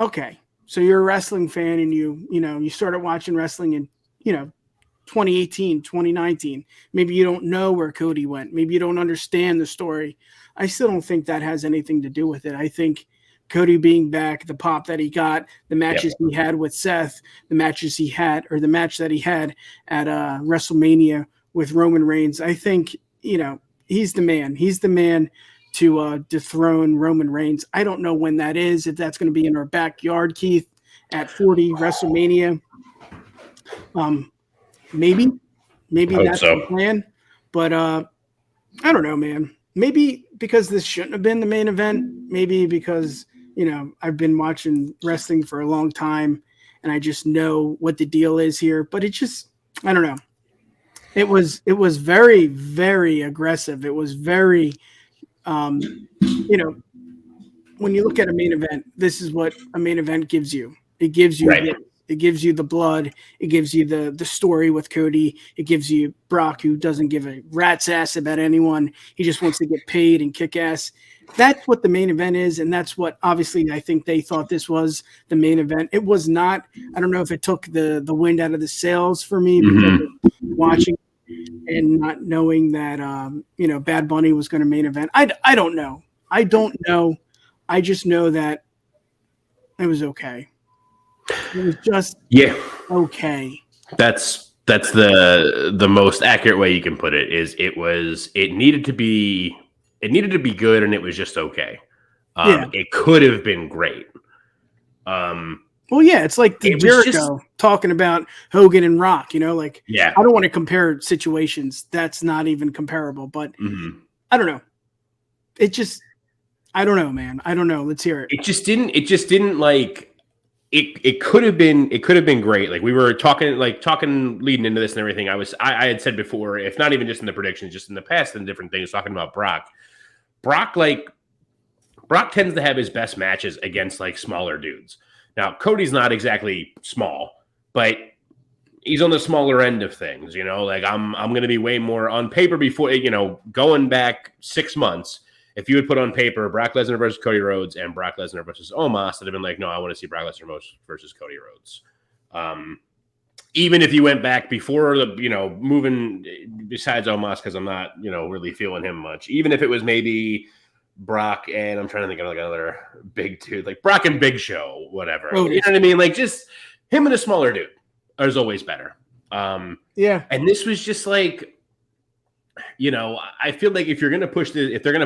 C: Okay. So you're a wrestling fan, and you started watching wrestling in, 2018, 2019. Maybe you don't know where Cody went. Maybe you don't understand the story. I still don't think that has anything to do with it. I think Cody being back, the pop that he got, the matches he had with Seth, the match that he had at WrestleMania with Roman Reigns. I think, he's the man. He's the man to dethrone Roman Reigns. I don't know when that is, if that's going to be in our backyard, Keith, at 40 WrestleMania. Maybe that's the plan. But I don't know, man. Maybe because this shouldn't have been the main event. Maybe because, I've been watching wrestling for a long time, and I just know what the deal is here. But it just, I don't know. It was very, very aggressive. It was very, you know, when you look at a main event, this is what a main event gives you. It gives you it gives you the blood. It gives you the story with Cody. It gives you Brock, who doesn't give a rat's ass about anyone. He just wants to get paid and kick ass. That's what the main event is, and that's what obviously I think they thought this was the main event. It was not. I don't know if it took the wind out of the sails for me because of watching and not knowing that Bad Bunny was going to main event. I don't know. I don't know. I just know that it was okay. It was just okay.
D: That's the most accurate way you can put it. Is it needed to be good, and it was just okay. It could have been great.
C: Well, yeah, it's like the Jericho talking about Hogan and Rock. I don't want to compare situations. That's not even comparable. But I don't know. I don't know, man. I don't know. Let's hear it.
D: It just didn't like. It could have been great. Like we were talking leading into this and everything. I had said before, if not even just in the predictions, just in the past and different things, talking about Brock. Brock tends to have his best matches against like smaller dudes. Now Cody's not exactly small, but he's on the smaller end of things. Like I'm going to be way more on paper before going back 6 months. If you would put on paper Brock Lesnar versus Cody Rhodes and Brock Lesnar versus Omos, I'd have been like, no, I want to see Brock Lesnar versus Cody Rhodes. Even if you went back before moving besides Omos, because I'm not, really feeling him much. Even if it was maybe Brock and I'm trying to think of like another big dude, like Brock and Big Show, whatever. You know what I mean? Like just him and a smaller dude is always better. And this was just like, I feel like if they're going to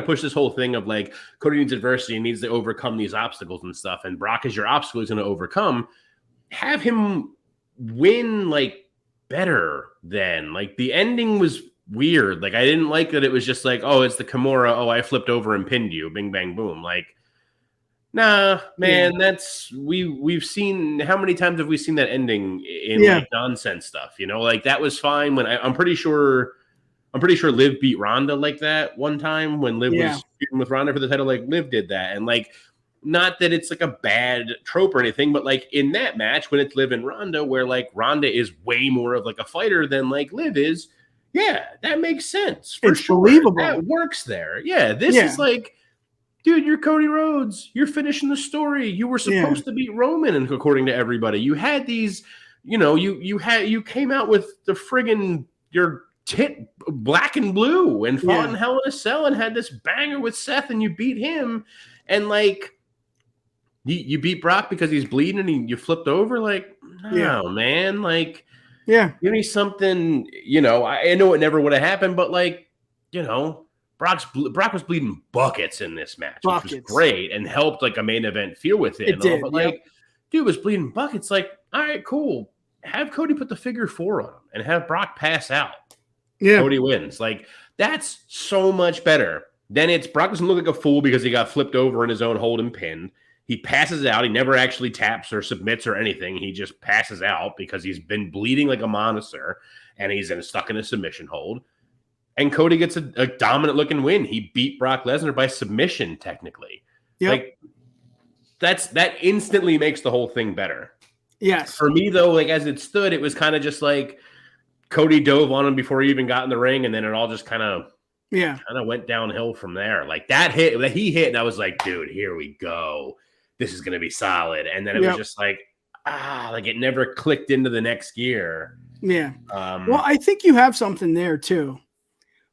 D: push this whole thing of like Cody needs adversity and needs to overcome these obstacles and stuff, and Brock is your obstacle he's going to overcome, have him win like better than like the ending was weird. Like I didn't like that it was just like, oh, it's the Kimura. Oh, I flipped over and pinned you. Bing, bang, boom. Like, nah, man, that's we've seen how many times have we seen that ending in like nonsense stuff, like that was fine when I'm pretty sure Liv beat Ronda like that one time when Liv was feuding with Ronda for the title. Like Liv did that. And like, not that it's like a bad trope or anything, but like in that match when it's Liv and Ronda, where like Ronda is way more of like a fighter than like Liv is. Yeah, that makes sense.
C: It's believable.
D: That works there. Yeah. This is like, dude, you're Cody Rhodes. You're finishing the story. You were supposed to beat Roman, and according to everybody, you had these, you came out with the friggin' your tit black and blue and fought in Hell in a Cell and had this banger with Seth, and you beat him, and like you beat Brock because he's bleeding and you flipped over. Like, no, man, like, give me something. I know it never would have happened, but like, Brock was bleeding buckets in this match, which was great and helped like a main event feel with it. But like, dude was bleeding buckets. Like, all right, cool. Have Cody put the figure 4 on him and have Brock pass out. Cody wins. Like, that's so much better. Then it's Brock doesn't look like a fool because he got flipped over in his own hold and pinned. He passes out. He never actually taps or submits or anything. He just passes out because he's been bleeding like a monster and he's stuck in a submission hold. And Cody gets a dominant looking win. He beat Brock Lesnar by submission, technically. Like, that instantly makes the whole thing better.
C: Yes.
D: For me, though, like as it stood, it was kind of just like Cody dove on him before he even got in the ring, and then it all just kind of went downhill from there. Like that he hit, and I was like, dude, here we go. This is going to be solid. And then it was just like, like it never clicked into the next gear.
C: Yeah. Well, I think you have something there too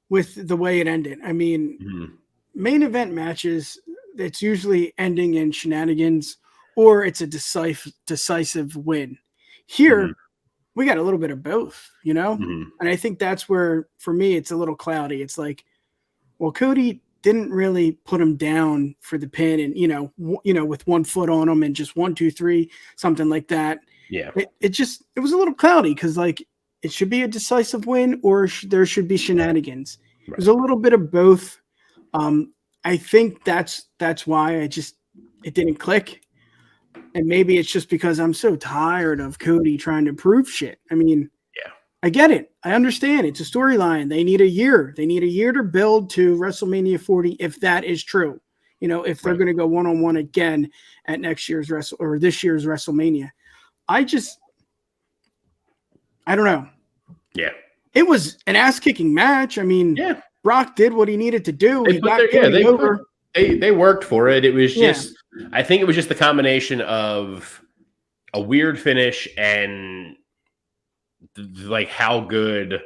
C: with the way it ended. I mean, main event matches, it's usually ending in shenanigans or it's a decisive win. Here, we got a little bit of both, And I think that's where, for me, it's a little cloudy. It's like, well, Cody didn't really put him down for the pin and, with 1 foot on him and just 1, 2, 3, something like that.
D: Yeah.
C: It was a little cloudy because like it should be a decisive win or there should be shenanigans. Right. There's a little bit of both. I think that's why it didn't click. And maybe it's just because I'm so tired of Cody trying to prove shit. I mean, I get it. I understand. It's a storyline. They need a year. They need a year to build to WrestleMania 40 if that is true. You know, if they're going to go one-on-one again at this year's WrestleMania. I don't know.
D: Yeah.
C: It was an ass-kicking match. I mean, Brock did what he needed to do.
D: They worked for it. It was just, I think it was just the combination of a weird finish and like how good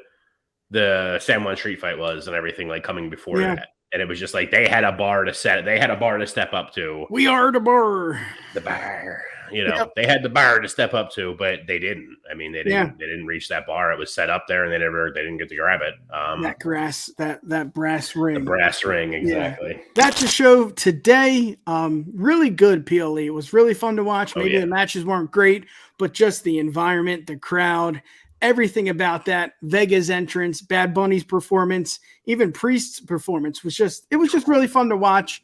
D: the San Juan Street fight was and everything like coming before that. And it was just like they had a bar to step up to.
C: We are the bar.
D: The bar. You know, they had the bar to step up to, but they didn't. I mean, they didn't reach that bar. It was set up there and they didn't get to grab it.
C: That brass ring.
D: The brass ring, exactly.
C: Yeah. That's the show today. Really good PLE. It was really fun to watch. Maybe the matches weren't great, but just the environment, the crowd, everything about that, Vega's entrance, Bad Bunny's performance, even Priest's performance was just really fun to watch.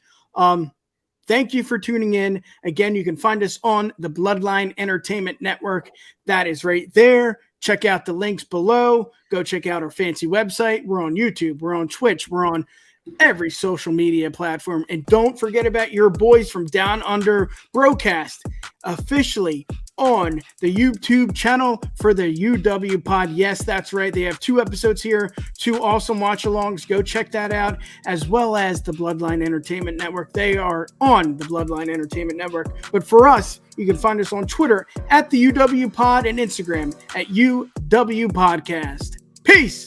C: Thank you for tuning in. Again, you can find us on the Bloodline Entertainment Network. That is right there. Check out the links below. Go check out our fancy website. We're on YouTube. We're on Twitch. We're on every social media platform. And don't forget about your boys from Down Under Broadcast, officially on the YouTube channel for the UW Pod. Yes, that's right. They have 2 episodes here, 2 awesome watch-alongs. Go check that out, as well as the Bloodline Entertainment Network. They are on the Bloodline Entertainment Network. But for us, you can find us on Twitter at the UW Pod and Instagram at UW Podcast. Peace!